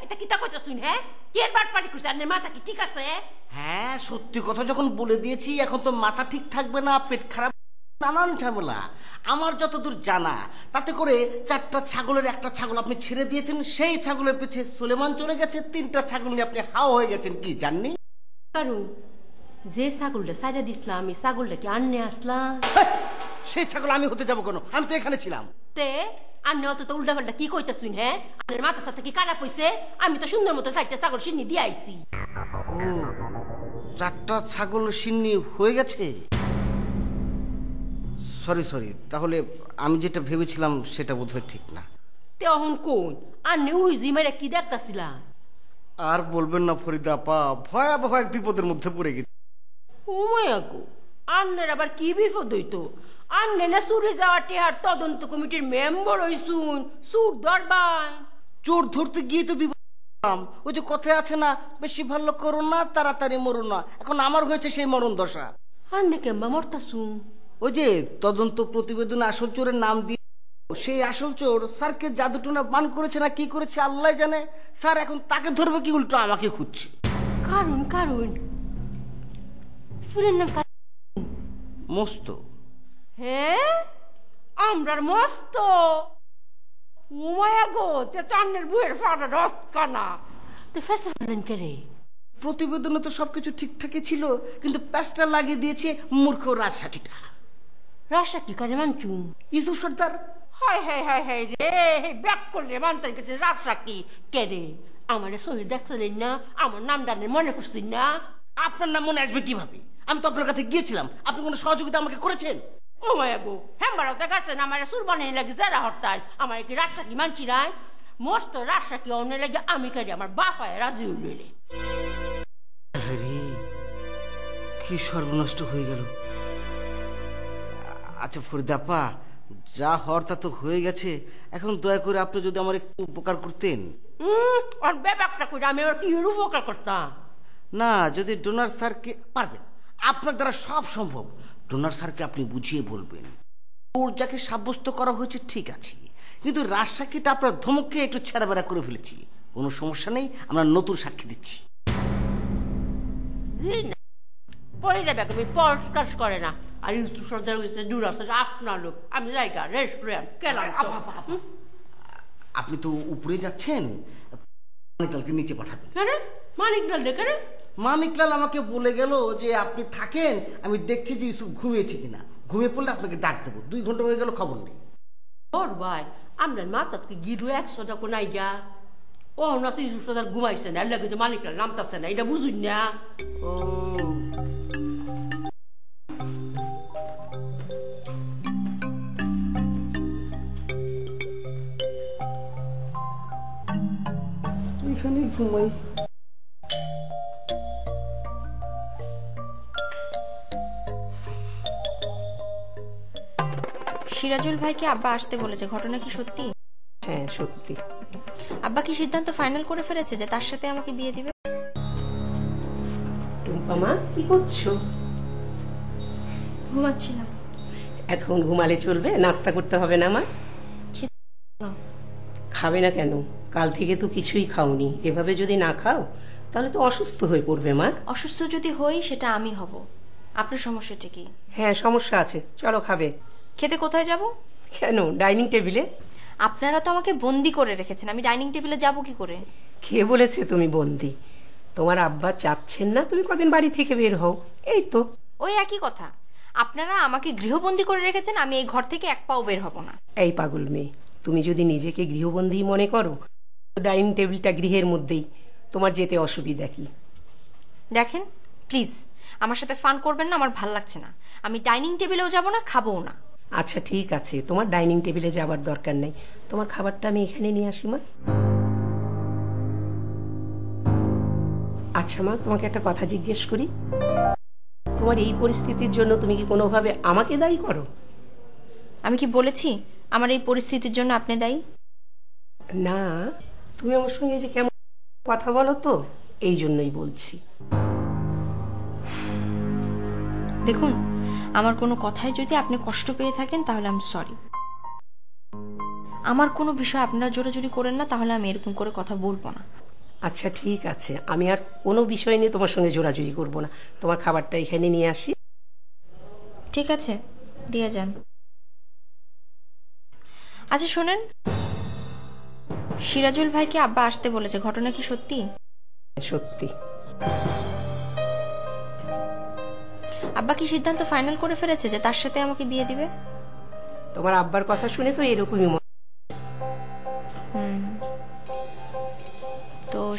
[SPEAKER 10] এটা কি তা কইতা শুন? হ্যাঁ, কি এর বাটপাড়ি করছে? আর মাথা কি ঠিক আছে?
[SPEAKER 6] হ্যাঁ, সত্যি কথা যখন বলে দিয়েছি, এখন তো মাথা ঠিক থাকবে না, পেট খারাপ, নানান ঝামেলা। আমার যতদূর জানা তাতে করে 4টা ছাগলের একটা ছাগল আপনি ছেড়ে দিয়েছেন, সেই ছাগলের পিছে সুলেমান চলে গেছে, 3টা ছাগল নিয়ে আপনি হাও হয়ে গেছেন, কি জাননি?
[SPEAKER 10] কারণ যে ছাগলটা সাইডে দিছিলাম, আমি ছাগলটা কি আননে আসলাম?
[SPEAKER 6] সেই ছাগল আমি হতে যাবো কেন? আমি তো এখানে ছিলাম।
[SPEAKER 10] তে আন্নে অত তো উল্টা পাল্টা কি কইতাছুন? হ্যাঁ, আন্নের মাথার সাথে কি খারাপ হইছে? আমি তো সুন্দর মতো 4টা ছাগল সিন্নি দিয়ে আইছি।
[SPEAKER 9] ও 4টা ছাগল সিন্নি হয়ে গেছে? সরি, তাহলে আমি যেটা ভেবেছিলাম সেটা বোধহয় ঠিক না।
[SPEAKER 10] তে অহন কোন আন্নে উইজি মেরে কি দেখতাছিলা?
[SPEAKER 9] আর বলবেন না ফরিদা আপা, ভয়াবহ এক বিপদের মধ্যে পড়ে গেছি।
[SPEAKER 10] ও মায়া গো, আন্নের আবার কি বিপদ হইতো? আন্নে না চুরি যাওয়া টেহার তদন্ত কমিটির মেম্বার হইছুন, সুর দরবার।
[SPEAKER 9] চোর ধরতে গিয়ে তো বিপদ। ওই যে কথায় আছে না, বেশি ভালো করো না, তাড়াতাড়ি মরো না। এখন আমার হয়েছে সেই মরণ দশা।
[SPEAKER 10] আন্নে কেমবা মরতাছুন?
[SPEAKER 9] ওই যে তদন্ত প্রতিবেদনে আসল চোরের নাম দিয়ে, সেই আসল চোর স্যারকে জাদুটোনা বান করেছে না কি করেছে আল্লাহ জানে। স্যার এখন তাকে ধরবে কি, উল্টো আমাকে খুঁজছে।
[SPEAKER 10] কারণ চুরের নাম
[SPEAKER 9] মস্ত।
[SPEAKER 10] হ্যাঁ, আমরার মস্ত। মায়া গো, তে চান্নের বুয়ের ফাটা রস কানা। তো ফেসে ফেলেন কে রে?
[SPEAKER 9] প্রতিবেদনে তো সবকিছু ঠিকঠাকই ছিল, কিন্তু প্যাচটা লাগিয়ে দিয়েছে মূর্খ রাজসাক্ষীটা।
[SPEAKER 10] রাজসাক্ষী কারে মানছুন?
[SPEAKER 9] ইউসুফ সর্দার।
[SPEAKER 10] হায় রে, ব্যাক করলে মানতেন কাছে রাজসাক্ষী কে রে? আমারে শহীদ দেখছিলেন না, আমার নাম ডানের মনে করছেন না?
[SPEAKER 9] আপনার নাম মনে আসবে কিভাবে? আমি তো আপনার কাছে গিয়েছিলাম, আপনি কোনো সহযোগিতা আমাকে করেছেন?
[SPEAKER 10] ও মায়া গো, হ্যাঁ দেখাচ্ছেন আমার সুর বানিয়ে লাগে যারা হরতাল। আমার কি রাজসাক্ষী মানছি নাই? মস্ত রাজসাক্ষী অন্য লাগে আমি কারি আমার বাপায় রাজি হইলে।
[SPEAKER 9] কি সর্বনষ্ট হয়ে গেল। আচ্ছা ফরিদাপা, যা হওয়ার তা তো হয়ে গেছে। এখন দয়া করে আপনি যদি আমার একটু উপকার করতেন।
[SPEAKER 10] ওর ব্যাপারটা করে আমি ওর কি উপকার করতাম?
[SPEAKER 9] না, যদি ডোনার স্যারকে পারবেন, আপনার দ্বারা সব সম্ভব। ডোনার স্যারকে আপনি বুঝিয়ে বলবেন, ওর যাকে সাব্যস্ত করা হয়েছে ঠিক আছে, কিন্তু রাজসাক্ষীটা আপনার ধমককে একটু ছেড়াবেড়া করে ফেলেছি। কোনো সমস্যা নেই, আমরা নতুন সাক্ষী দিচ্ছি।
[SPEAKER 10] পরে যাবে, আমি পডকাস্ট করে না। আর ইউসুফ সর্দার হয়েছে দূর আসতে আপনার লোক, আমি জায়গা রেস্টুরেন্ট কেলাম।
[SPEAKER 9] আপনি তো উপরে যাচ্ছেন, মানিকলালকে নিচে পাঠাবেন।
[SPEAKER 10] মানিকলাল ডেকে রে?
[SPEAKER 9] মানিকলাল আমাকে বলে গেল যে আপনি থাকেন, আমি দেখছি যে ইউসুফ ঘুমিয়েছে কিনা। ঘুমিয়ে পড়লে আপনাকে ডাক দেবো। 2 ঘন্টা হয়ে গেল, খবর নেই।
[SPEAKER 10] ওর ভাই আমরা মাতাতকে গিরু 100 টাকা নাই গা। ও না ইউসুফ সর্দার ঘুমাইছে না, এর লাগে তো মানিকলাল নামতাছে না, এটা বুঝুন না?
[SPEAKER 9] ও এখানে ঘুমাই।
[SPEAKER 11] সিরাজুল ভাইকে আব্বা আসতে বলেছে, ঘটনা কি সত্যি?
[SPEAKER 12] হ্যাঁ সত্যি।
[SPEAKER 11] আব্বা কি সিদ্ধান্ত ফাইনাল করে ফেলেছে যে তার সাথে আমাকে বিয়ে দিবে?
[SPEAKER 12] টুম্পা মা কি করছো?
[SPEAKER 11] ঘুমাচ্ছিলাম।
[SPEAKER 12] এতক্ষণ ঘুমালে চলবে? নাস্তা করতে হবে না মা? খাবে না কেন? কাল থেকে তো কিছুই খাওনি। এভাবে যদি না খাও তাহলে তো অসুস্থ হয়ে পড়বে মা।
[SPEAKER 11] অসুস্থ যদি হই সেটা আমি হব, আপনার সমস্যাটা কি?
[SPEAKER 12] হ্যাঁ সমস্যা আছে, চলো খাবে।
[SPEAKER 11] খেতে কোথায় যাব?
[SPEAKER 12] কেন, ডাইনিং টেবিলে।
[SPEAKER 11] আপনারা তো আমাকে বন্দি করে রেখেছেন, আমি ডাইনিং টেবিলে যাব কি করে?
[SPEAKER 12] কে বলেছে তুমি বন্দি? তোমার আব্বা চাচ্ছেন না তুমি কদিন বাড়ি থেকে বের হও, এই তো।
[SPEAKER 11] ওই একই কথা। আপনারা আমাকে গৃহবন্দী করে রেখেছেন, আমি এই ঘর থেকে এক পাও বের হব না।
[SPEAKER 12] এই পাগল মেয়ে, তুমি যদি নিজেকে গৃহবন্দী মনে করো, ডাইনিং টেবিলটা গৃহের মধ্যেই, তোমার যেতে অসুবিধা কি?
[SPEAKER 11] দেখেন প্লিজ, আমার সাথে ফান করবেন না, আমার ভাল লাগছে না। আমি ডাইনিং টেবিলেও যাব না, খাবও না।
[SPEAKER 12] আচ্ছা ঠিক আছে, তোমার ডাইনিং টেবিলে যাবার দরকার নেই। তোমার খাবারটা আমি এখানে নিয়ে আসি মা। আচ্ছা মা, তোমাকে একটা কথা জিজ্ঞেস করি, তোমার এই পরিস্থিতির জন্য তুমি কি কোনোভাবে আমাকে দায়ী করো?
[SPEAKER 11] আমি কি বলেছি আমার এই পরিস্থিতির জন্য আপনি দায়ী?
[SPEAKER 12] না, তুমি আমার সঙ্গে যে কেমন কথা বলো তো, এই জন্যই বলছি।
[SPEAKER 11] দেখুন, আমার কোনো কথায় যদি আপনি কষ্ট পেয়ে থাকেন তাহলে আমি সরি। আমার কোনো বিষয় আপনারা জোরাজুরি করেন না, তাহলে আমি এরকম করে কথা বলবো না।
[SPEAKER 12] আচ্ছা ঠিক আছে, আমি আর কোনো বিষয় নিয়ে তোমার সঙ্গে জোরাজুরি করবো না। তোমার খাবারটা এখানে নিয়ে আসি।
[SPEAKER 11] ঠিক আছে, দিয়ে যান। আচ্ছা শোনেন, সিরাজুল ভাইকে আব্বা আসতে বলেছে, ঘটনা কি সত্যি?
[SPEAKER 12] সত্যি।
[SPEAKER 11] আব্বা কি সিদ্ধান্ত ফাইনাল করে ফেলেছে যে তার সাথে আমাকে বিয়ে দিবে?
[SPEAKER 12] তোমার আব্বার কথা শুনে তো এরকমই মনে।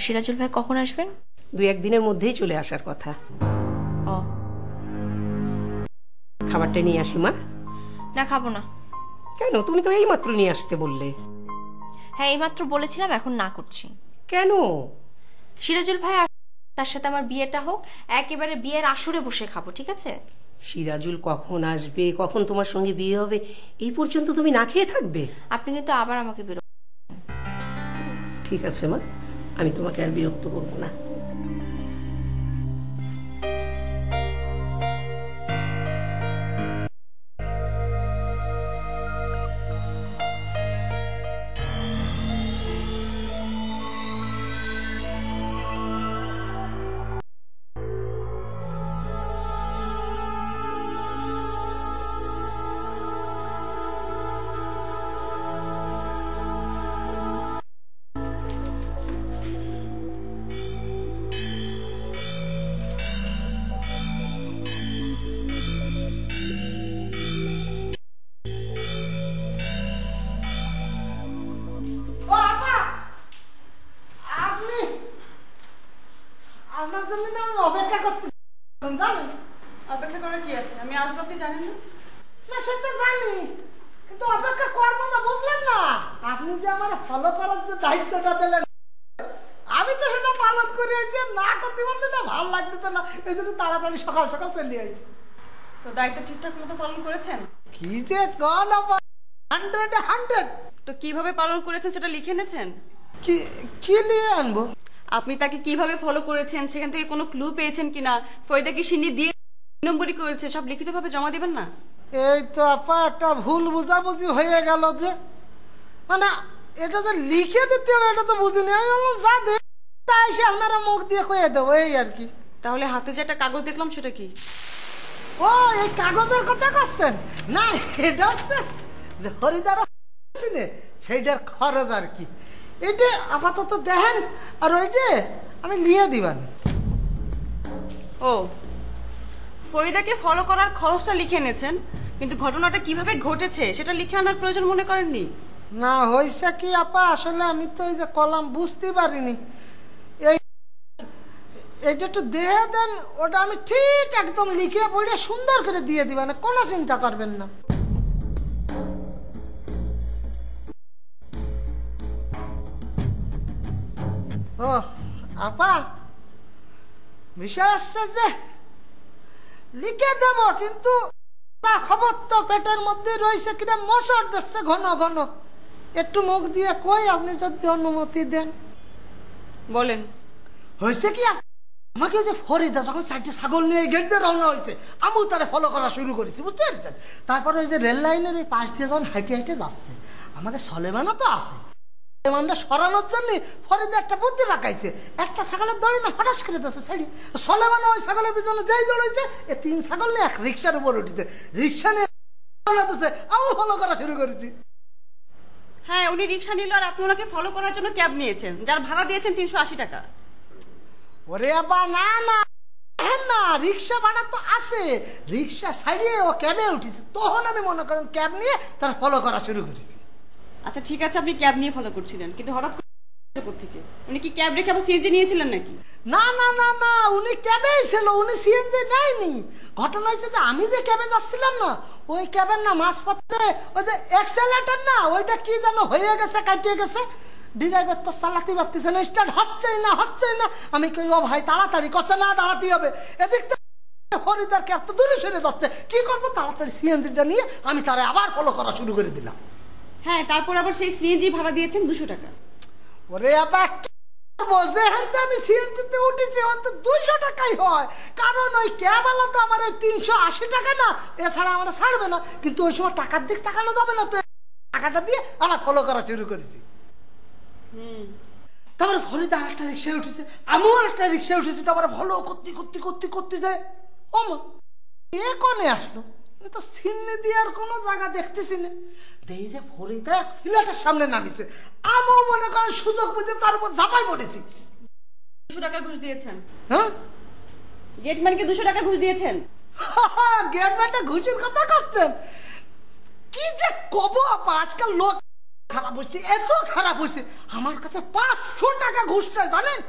[SPEAKER 11] সিরাজুল ভাই কখন আসবেন?
[SPEAKER 12] 2-1 দিনের মধ্যেই চলে আসার কথা।
[SPEAKER 11] ও,
[SPEAKER 12] খাবারটা নিয়ে আসি মা?
[SPEAKER 11] না, খাবো না।
[SPEAKER 12] কেন? তুমি তো এইমাত্র নিয়ে আসতে বললে।
[SPEAKER 11] হ্যাঁ, এইমাত্র বলেছিলাম, এখন না করছি।
[SPEAKER 12] কেন?
[SPEAKER 11] সিরাজুল ভাই তার সাথে আমার বিয়েটা হোক, একেবারে বিয়ের আসরে বসে খাবো, ঠিক আছে?
[SPEAKER 12] সিরাজুল কখন আসবে, কখন তোমার সঙ্গে বিয়ে হবে, এই পর্যন্ত তুমি না খেয়ে থাকবে?
[SPEAKER 11] আপনি কিন্তু আবার আমাকে বিরক্ত।
[SPEAKER 12] ঠিক আছে মা, আমি তোমাকে আর বিরক্ত করবো না।
[SPEAKER 8] আপনার জন্য না আমি অপেক্ষা করতে জানেন?
[SPEAKER 13] অপেক্ষা করার কি আছে? আমি আসবো, আপনি জানেন না?
[SPEAKER 8] না, সেটা জানি, কিন্তু অপেক্ষা করবো না, বুঝলেন না? আপনি যে আমার ফলো করার যে দায়িত্বটা দিলেন, আমি তো সেটা পালন করে এসে না করতে পারলে না ভালো লাগতো না, এই জন্য তাড়াতাড়ি সকাল সকাল চলে আসছি।
[SPEAKER 13] তো দায়িত্ব ঠিকঠাক মতো পালন করেছেন?
[SPEAKER 8] কি যে কন, 100
[SPEAKER 13] তো কিভাবে পালন করেছেন সেটা লিখে এনেছেন?
[SPEAKER 8] কি নিয়ে আনবো?
[SPEAKER 13] আপনি তাকে কিভাবে ফলো করেছেন, সেখান থেকে কোনো ক্লু পেয়েছেন কিনা, ফয়দা কি সিনি দিয়ে নম্বরই করেছে, সব লিখিতভাবে জমা দিবেন না?
[SPEAKER 8] এই তো আপা একটা ভুল বুঝাবুঝি হয়ে গেল, যে মানে এটা যে লিখে দিতে হবে এটা তো বুঝিনি। আমি বললাম যা দেখ তাই সে আপনারা মুখ দিয়ে কয়ে দেবো, এই আর কি।
[SPEAKER 13] তাহলে হাতে যে একটা কাগজ দেখলাম সেটা কি?
[SPEAKER 8] ও, এই কাগজের কথা করছেন? না, এটা হচ্ছে যে হরিদার সেইটার খরচ আর কি। এটা আপাতত দেখেন, আর ওইটা আমি লিয়ে দিবান।
[SPEAKER 13] ও, ফরিদাকে ফলো করার খরচটা লিখে এনেছেন, কিন্তু ঘটনাটা কিভাবে ঘটেছে সেটা লিখে আনার প্রয়োজন মনে করেননি?
[SPEAKER 8] না, হয়েছে কি আপা, আসলে আমি তো এই যে কলাম বুঝতে পারিনি। এইটা একটু দিয়ে দেন, ওটা আমি ঠিক একদম লিখে পড়ে সুন্দর করে দিয়ে দিবেন, কোনো চিন্তা করবেন না। ও আপা, বিষয় আসছে যে লিখে দেব, কিন্তু খবর তো পেটের মধ্যে রয়েছে কিনা মশার দিচ্ছে ঘন ঘন, একটু মুখ দিয়ে কই আপনি যদি অনুমতি দেন।
[SPEAKER 13] বলেন।
[SPEAKER 8] হয়েছে কি, আমাকে যে ফরিদা যখন 4টি ছাগল নিয়ে গেট দিয়ে রওনা হয়েছে, আমিও তারা ফলো করা শুরু করেছি, বুঝতে পেরেছেন? তারপরে ওই যে রেল লাইনের ওই পাশ দিয়ে যখন হাইটে হাইটে যাচ্ছে, আমাদের সলেমানও তো আছে, সলেমানটা সরানোর জন্য ফরিদা একটা বুদ্ধি রাখাইছে, একটা ছাগলের দড়ি না হঠাৎ করে দিচ্ছে ছাড়ি, সলেমান ওই ছাগলের পিছনে যেই দৌড়াইছে, এই 3 ছাগল নিয়ে এক রিক্সার উপর উঠেছে, রিক্সা নিয়ে আমিও ফলো করা শুরু করেছি।
[SPEAKER 13] হ্যাঁ, উনি রিক্সা নিল আর আপনি ওনাকে ফলো করার জন্য ক্যাব নিয়েছেন, যার ভাড়া দিয়েছেন 380 টাকা।
[SPEAKER 8] ওরে বাবা, না না না, রিক্সা ভাড়া তো আছে, রিক্সা ছাড়িয়ে ও ক্যাবে উঠেছে, তখন আমি মনে করেন ক্যাব নিয়ে তার ফলো করা শুরু করেছি।
[SPEAKER 13] আচ্ছা ঠিক আছে, আপনি ক্যাব নিয়ে ফলো করছিলেন, কিন্তু হঠাৎ থেকে উনি কি ক্যাব রেখে আবার সিএনজি নিয়েছিলেন নাকি?
[SPEAKER 8] না না না না, উনি ক্যাবেই ছিল, উনি সিএনজি নেয়নি। ঘটনা হয়েছে যে আমি যে ক্যাবে যাচ্ছিলাম না, ওই ক্যাবের না মাঝপথে ওই যে এক্সেলেটর না, ওইটা কি যেন হয়ে গেছে, কাটিয়ে গেছে, ড্রাইভার তো চালাতে পারতেছে না, স্টার্ট হচ্ছেই না। আমি কই ও ভাই তাড়াতাড়ি, কষ্ট না দাঁড়াতে হবে, এদিক ফরিদার ক্যাব তো দূরে সরে যাচ্ছে, কি করবো, তাড়াতাড়ি সিএনজিটা নিয়ে আমি তারে আবার ফলো করা শুরু করে দিলাম।
[SPEAKER 13] হ্যাঁ, তারপর আবার সেই সিএনজি ভাড়া দিয়েছেন 200 টাকা।
[SPEAKER 8] ওরে আবার আমি সিএনজিতে উঠেছি, অন্তত 200 টাকাই হয়, কারণ ওই ক্যাবওয়ালা তো আমার 380 টাকা না, এছাড়া আমরা ছাড়বে না, কিন্তু ওই সময় টাকার দিক তাকানো যাবে না, তো টাকাটা দিয়ে আমার ফলো করা শুরু করেছি। তারপরে ফরিদা একটা রিক্সায় উঠেছে, আমিও একটা রিক্সায় উঠেছি, তারপরে ফলো করতে যায়, ও মা এ কোনে আসলো, তো সিন্নি দেওয়ার কোনো জায়গা দেখতেছি না, দেখি যে ফরিদা ফ্ল্যাটের সামনে নামিছে, আমিও মনে করেন সুযোগ বুঝে তার উপর ঝাঁপাই পড়েছি।
[SPEAKER 13] 200 টাকা ঘুষ দিয়েছেন?
[SPEAKER 8] হ্যাঁ,
[SPEAKER 13] গেটম্যানকে 200 টাকা ঘুষ দিয়েছেন?
[SPEAKER 8] গেটম্যানটা ঘুষের কথা করছেন, কি যে কব আপা, আজকাল লোক খারাপ হয়েছে, এত খারাপ হয়েছে, আমার কাছে 500 টাকা ঘুষ চাই জানেন।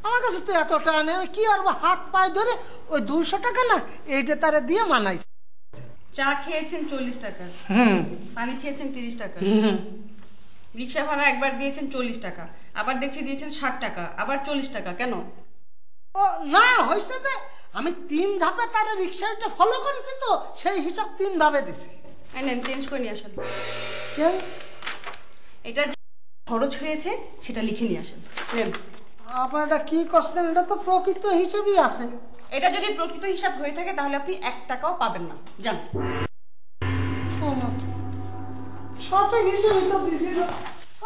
[SPEAKER 8] আমার কাছে তো এত টাকা নেই, আমি কি আর হাত পায়ে ধরে ওই 200 টাকা না এইটা তারা দিয়ে মানাইছে।
[SPEAKER 13] চা খেয়েছেন 40 টাকা, পানি খেয়েছেন 30 টাকা, রিক্সা ভাড়া একবার দিয়েছেন 40 টাকা, আবার দেখছি দিয়েছেন 60 টাকা, আবার 40 টাকা। কেন?
[SPEAKER 8] ও না, হয়েছে যে আমি 3 ধাপে তার রিক্সাটা ফলো করেছি, তো সেই হিসাব 3 ধাপে দিছি।
[SPEAKER 13] নেন, চেঞ্জ করে নিয়ে আসেন।
[SPEAKER 8] চেঞ্জ?
[SPEAKER 13] এটা যে খরচ হয়েছে সেটা লিখে নিয়ে আসেন। নেন।
[SPEAKER 8] আপনার এটা কি করছেন? এটা তো প্রকৃত হিসেবেই আছে।
[SPEAKER 13] এটা যদি প্রকৃত হিসাব হয়ে থাকে তাহলে আপনি 1 টাকাও পাবেন না। যান।
[SPEAKER 8] সঠিক হিসেবে তো দিছিল।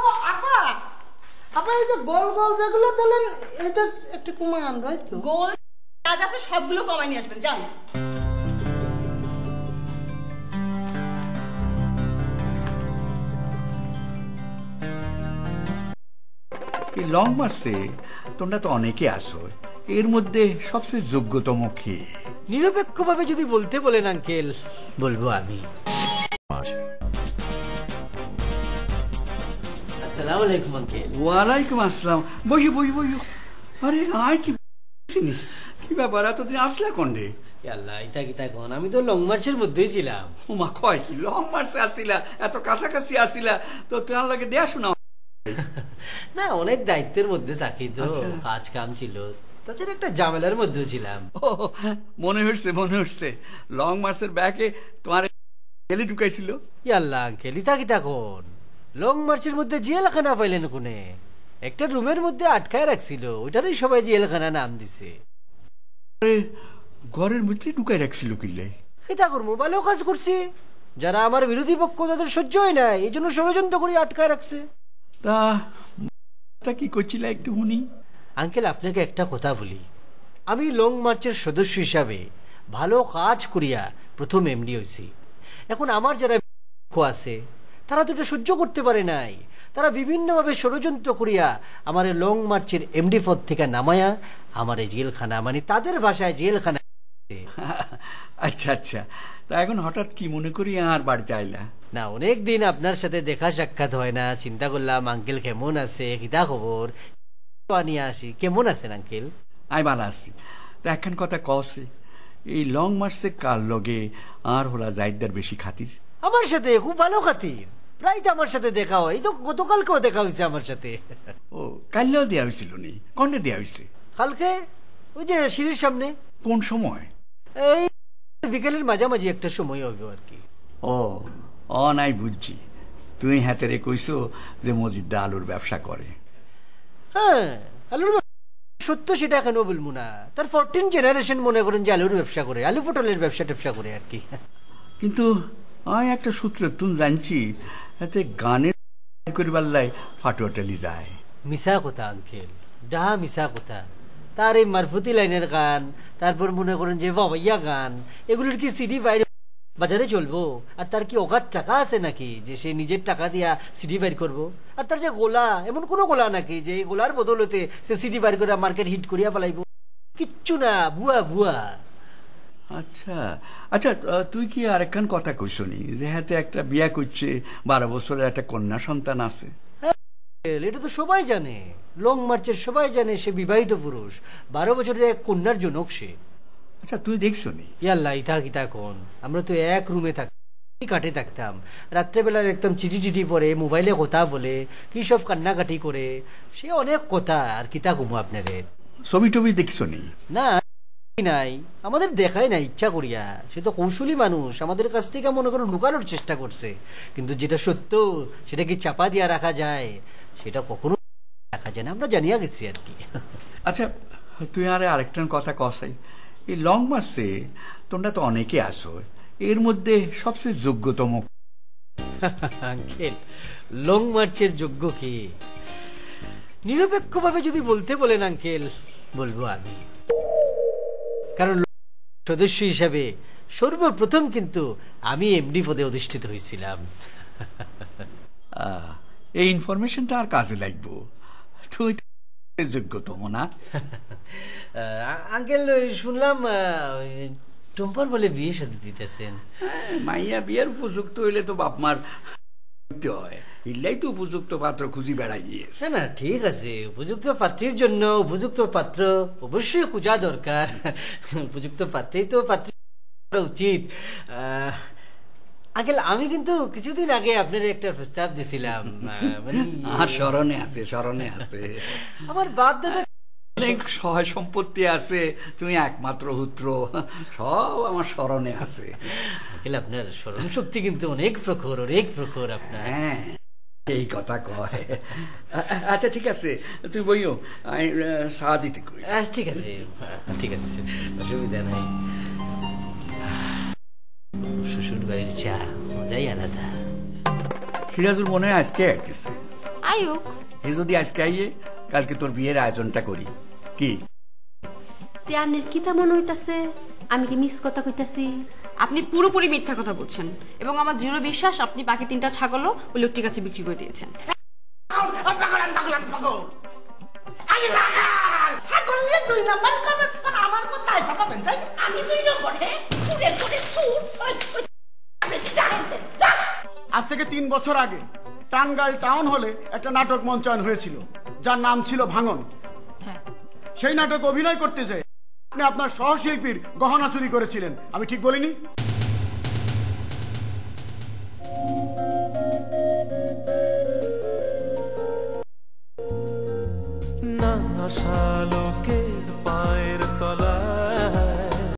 [SPEAKER 8] ও আপা, আপা এই যে গোল গোল যেগুলো দিলেন এটা একটু কমায় আনবে তো।
[SPEAKER 13] গোল যা আছে সবগুলো কমায় নিয়ে আসবেন। যান।
[SPEAKER 14] লং মার্চে তোমরা তো অনেকে আসো, এর মধ্যে সবচেয়ে যোগ্যতম কে?
[SPEAKER 4] নিরপেক্ষভাবে যদি বলতে বলেন আঙ্কেল, বলবো আমি। আসসালামু আলাইকুম আঙ্কেল।
[SPEAKER 14] ওয়ালাইকুম আসসালাম। বসো বসো বসো। আরে আয় কি চিনিস, কি ব্যাপার এতদিন আসলা কন্ডে?
[SPEAKER 4] আল্লাহ, ইতা কিতা কোন, আমি তো লং মার্চের মধ্যেই ছিলাম।
[SPEAKER 14] ওমা কয় কি লং মার্চে আসিলা, এত কাছাকাছি আসিলা, তো তোমার লাগে দেয়া শোনা
[SPEAKER 4] না, অনেক দায়িত্বের মধ্যে থাকি তো, কাজ কাম ছিল, তাছাড়া একটা ঝামেলার মধ্যে ছিলাম।
[SPEAKER 14] মনে হচ্ছে লং মার্চের ব্যাগে তোমার গেলে ঢুকাইছিল।
[SPEAKER 4] আল্লাহ আঙ্কেল, ইতা কিতা কোন, লং মার্চের মধ্যে জেলখানা পাইলেন কোনে? একটা রুমের মধ্যে আটকায় রাখছিল, ওইটারই সবাই জেলখানা নাম দিছে।
[SPEAKER 14] ঘরের মধ্যে ঢুকাই রাখছিল কিলে?
[SPEAKER 4] এটা করবো, ভালো কাজ করছি। যারা আমার বিরোধী পক্ষ তাদের সহ্য হয় না, এই জন্য ষড়যন্ত্র করে আটকায় রাখছে।
[SPEAKER 14] তা কি করছিল একটু শুনি।
[SPEAKER 4] আঙ্কেল, আপনাকে একটা কথা বলি, আমি লং মার্চের সদস্য হিসাবে ভালো কাজ করিয়া প্রথম এমডি হয়েছি। এখন আমার যারা আছে তারা তো এটা সহ্য করতে পারে নাই, তারা বিভিন্নভাবে ষড়যন্ত্র করিয়া আমার লং মার্চের এমডি পদ থেকে নামায়া আমার জেলখানা, মানে তাদের ভাষায় জেলখানা।
[SPEAKER 14] আচ্ছা আচ্ছা, তা এখন হঠাৎ কি মনে করি আর বাড়িতে আইলা?
[SPEAKER 4] না, অনেক দিন আপনার সাথে দেখা সাক্ষাৎ হয় না, চিন্তা করলাম আঙ্কেল কেমন আছে, কিতা খবর নিয়ে আসি। কেমন আছেন আঙ্কেল?
[SPEAKER 14] আমি ভালো আছি। তা এখন কথা কছে, এই লং মার্চে কার লগে আর হলা জাহিদার বেশি খাতির?
[SPEAKER 4] আমার সাথে খুব ভালো খাতির, প্রায় তো আমার সাথে দেখা হয়, তো গতকালকেও দেখা হয়েছে আমার সাথে।
[SPEAKER 14] ও, কাল্লেও দেওয়া হয়েছিল নি? কন্ডে দেওয়া হয়েছে?
[SPEAKER 4] কালকে ওই যে সিঁড়ির সামনে।
[SPEAKER 14] কোন সময়?
[SPEAKER 4] এই বিকেলের মাঝামাঝি একটা সময় হবে আর কি।
[SPEAKER 14] ও নাই বুঝছি, তুই হাতে রে কইছো যে মজিদদা আলুর ব্যবসা করে।
[SPEAKER 4] হ্যাঁ, আলুর সত্য, সেটা কেন বলবো না। তার 14 জেনারেশন মনে করেন যে আলুর ব্যবসা করে, আলু পটলের ব্যবসা করে আর কি।
[SPEAKER 14] কিন্তু আমি একটা সূত্র তুমি জানছি, এতে গানের করিবার লাই ফাটুয়াটালি যায়।
[SPEAKER 4] মিশা কথা আঙ্কেল, ডাহা মিশা কথা। তার এই মারফুতি লাইনের গান, তারপর মনে করেন যে বাবাইয়া গান, এগুলোর কি সিডি বাইরে বাজারে চলবো? আর তার কি অগাধ টাকা আছে নাকি যে সে নিজের টাকা দিয়া সিডি বাইর করবো? আর তার যে গোলা, এমন কোন গোলা নাকি যে এই গোলার বদলতে সে সিডি বাইর করে মার্কেট হিট করিয়া ফেলাইব? কিচ্ছু না, ভুয়া ভুয়া।
[SPEAKER 14] আচ্ছা আচ্ছা, তুই কি আরেকখান কথা কইসনি যে হাতে একটা বিয়া করছে, 12 বছরের একটা কন্যা সন্তান আছে?
[SPEAKER 4] এটা তো সবাই জানে, লং মার্চের সবাই জানে সে বিবাহিত পুরুষ, 12 বছরের এক কন্যার জনক সে।
[SPEAKER 14] আচ্ছা, তুই দেখছো নি?
[SPEAKER 4] ইয়াল্লা, ইতা কিতা কোন, আমরা তো এক রুমে কাটে থাকতাম, রাত্রেবেলা দেখতাম চিঠি টিটি পরে, মোবাইলে কথা বলে, কি সব কান্নাকাটি করে, সে অনেক কথা। আর কিতা কমু আপনারে?
[SPEAKER 14] ছবি টবি দেখছো নি?
[SPEAKER 4] না, নাই, আমাদের দেখাই না ইচ্ছা করিয়া। সে তো কৌশলী মানুষ, আমাদের কাছ থেকে মনে করো লুকানোর চেষ্টা করছে, কিন্তু যেটা সত্য সেটা কি চাপা দিয়া রাখা যায়? সেটা কখনো রাখা যায় না, আমরা জানিয়া গেছি আর কি।
[SPEAKER 14] আচ্ছা, তুই আরেকটার কথা কসাই, এই লং মার্চে তোমরা তো অনেকে আসো, এর মধ্যে সবচেয়ে যোগ্যতম
[SPEAKER 4] আঙ্কেল, লং মার্চের যোগ্য কি? নিরপেক্ষভাবে যদি বলতে বলেন আঙ্কেল, বলবো আমি। কারণ সদস্য হিসাবে সর্বপ্রথম কিন্তু আমি এমডি পদে অধিষ্ঠিত হয়েছিলাম।
[SPEAKER 14] এই ইনফরমেশনটা আর কাজে লাগবো, তুই যোগ্যতম না?
[SPEAKER 4] আঙ্কেল, শুনলাম টুম্পার বলে বিয়ে সাথে দিতেছেন।
[SPEAKER 14] মাইয়া বিয়ের উপযুক্ত হইলে তো বাপ মার হয়, ইল্লাই তো উপযুক্ত পাত্র খুঁজি বেড়াইয়ে।
[SPEAKER 4] না না ঠিক আছে, উপযুক্ত পাত্রীর জন্য উপযুক্ত পাত্র অবশ্যই খোঁজা দরকার। উপযুক্ত পাত্রই তো পাত্রী উচিত। আঙ্কেল, আমি কিন্তু কিছুদিন আগে আপনার একটা প্রস্তাব দিছিলাম।
[SPEAKER 14] আর স্মরণে আছে, স্মরণে আছে।
[SPEAKER 4] আমার বাপ দাদা
[SPEAKER 14] অনেক সহায় সম্পত্তি আছে, তুমি একমাত্র পুত্র, সব আমার স্মরণে আছে।
[SPEAKER 4] আঙ্কেল, আপনার স্মরণ শক্তি কিন্তু অনেক প্রখর, অনেক প্রখর আপনার।
[SPEAKER 14] হ্যাঁ, এই কথা কয়। আচ্ছা ঠিক আছে, তুই বইও, আমি চা দিতে করি।
[SPEAKER 4] ঠিক আছে, ঠিক আছে, অসুবিধা নাই। শ্বশুর বাড়ির চা মজাই আলাদা।
[SPEAKER 14] সিরাজুল মনে হয় আজকে আইতেছে।
[SPEAKER 13] আয়ুক,
[SPEAKER 14] এ যদি আজকে আইয়ে, কালকে তোর বিয়ের আয়োজনটা করি। কি
[SPEAKER 10] তিয়ানের কি তেমন হইতাছে? আমি কি মিস কথা কইতাছি?
[SPEAKER 13] আপনি পুরোপুরি মিথ্যা কথা বলছেন এবং আমার দৃঢ় বিশ্বাস আপনি বাকি 3টা ছাগলও ওই লোকটির কাছে বিক্রি করে দিয়েছেন।
[SPEAKER 8] ছাগল নিয়ে 2 নাম্বার করবেন আর আমার মতো আইসা পাবেন, তাই?
[SPEAKER 10] আমি 2 নম্বর হে সুরের করে সুর।
[SPEAKER 15] আজ থেকে 3 বছর আগে টাঙ্গাইল টাউন হলে একটা নাটক মঞ্চায়ন হয়েছিল, যার নাম ছিল ভাঙন। সেই নাটক অভিনয় করতে যেয়ে আপনি আপনার সহশিল্পীর গহনা চুরি করেছিলেন, আমি ঠিক বলিনি?
[SPEAKER 2] না আশা লোকের পায়ের তলা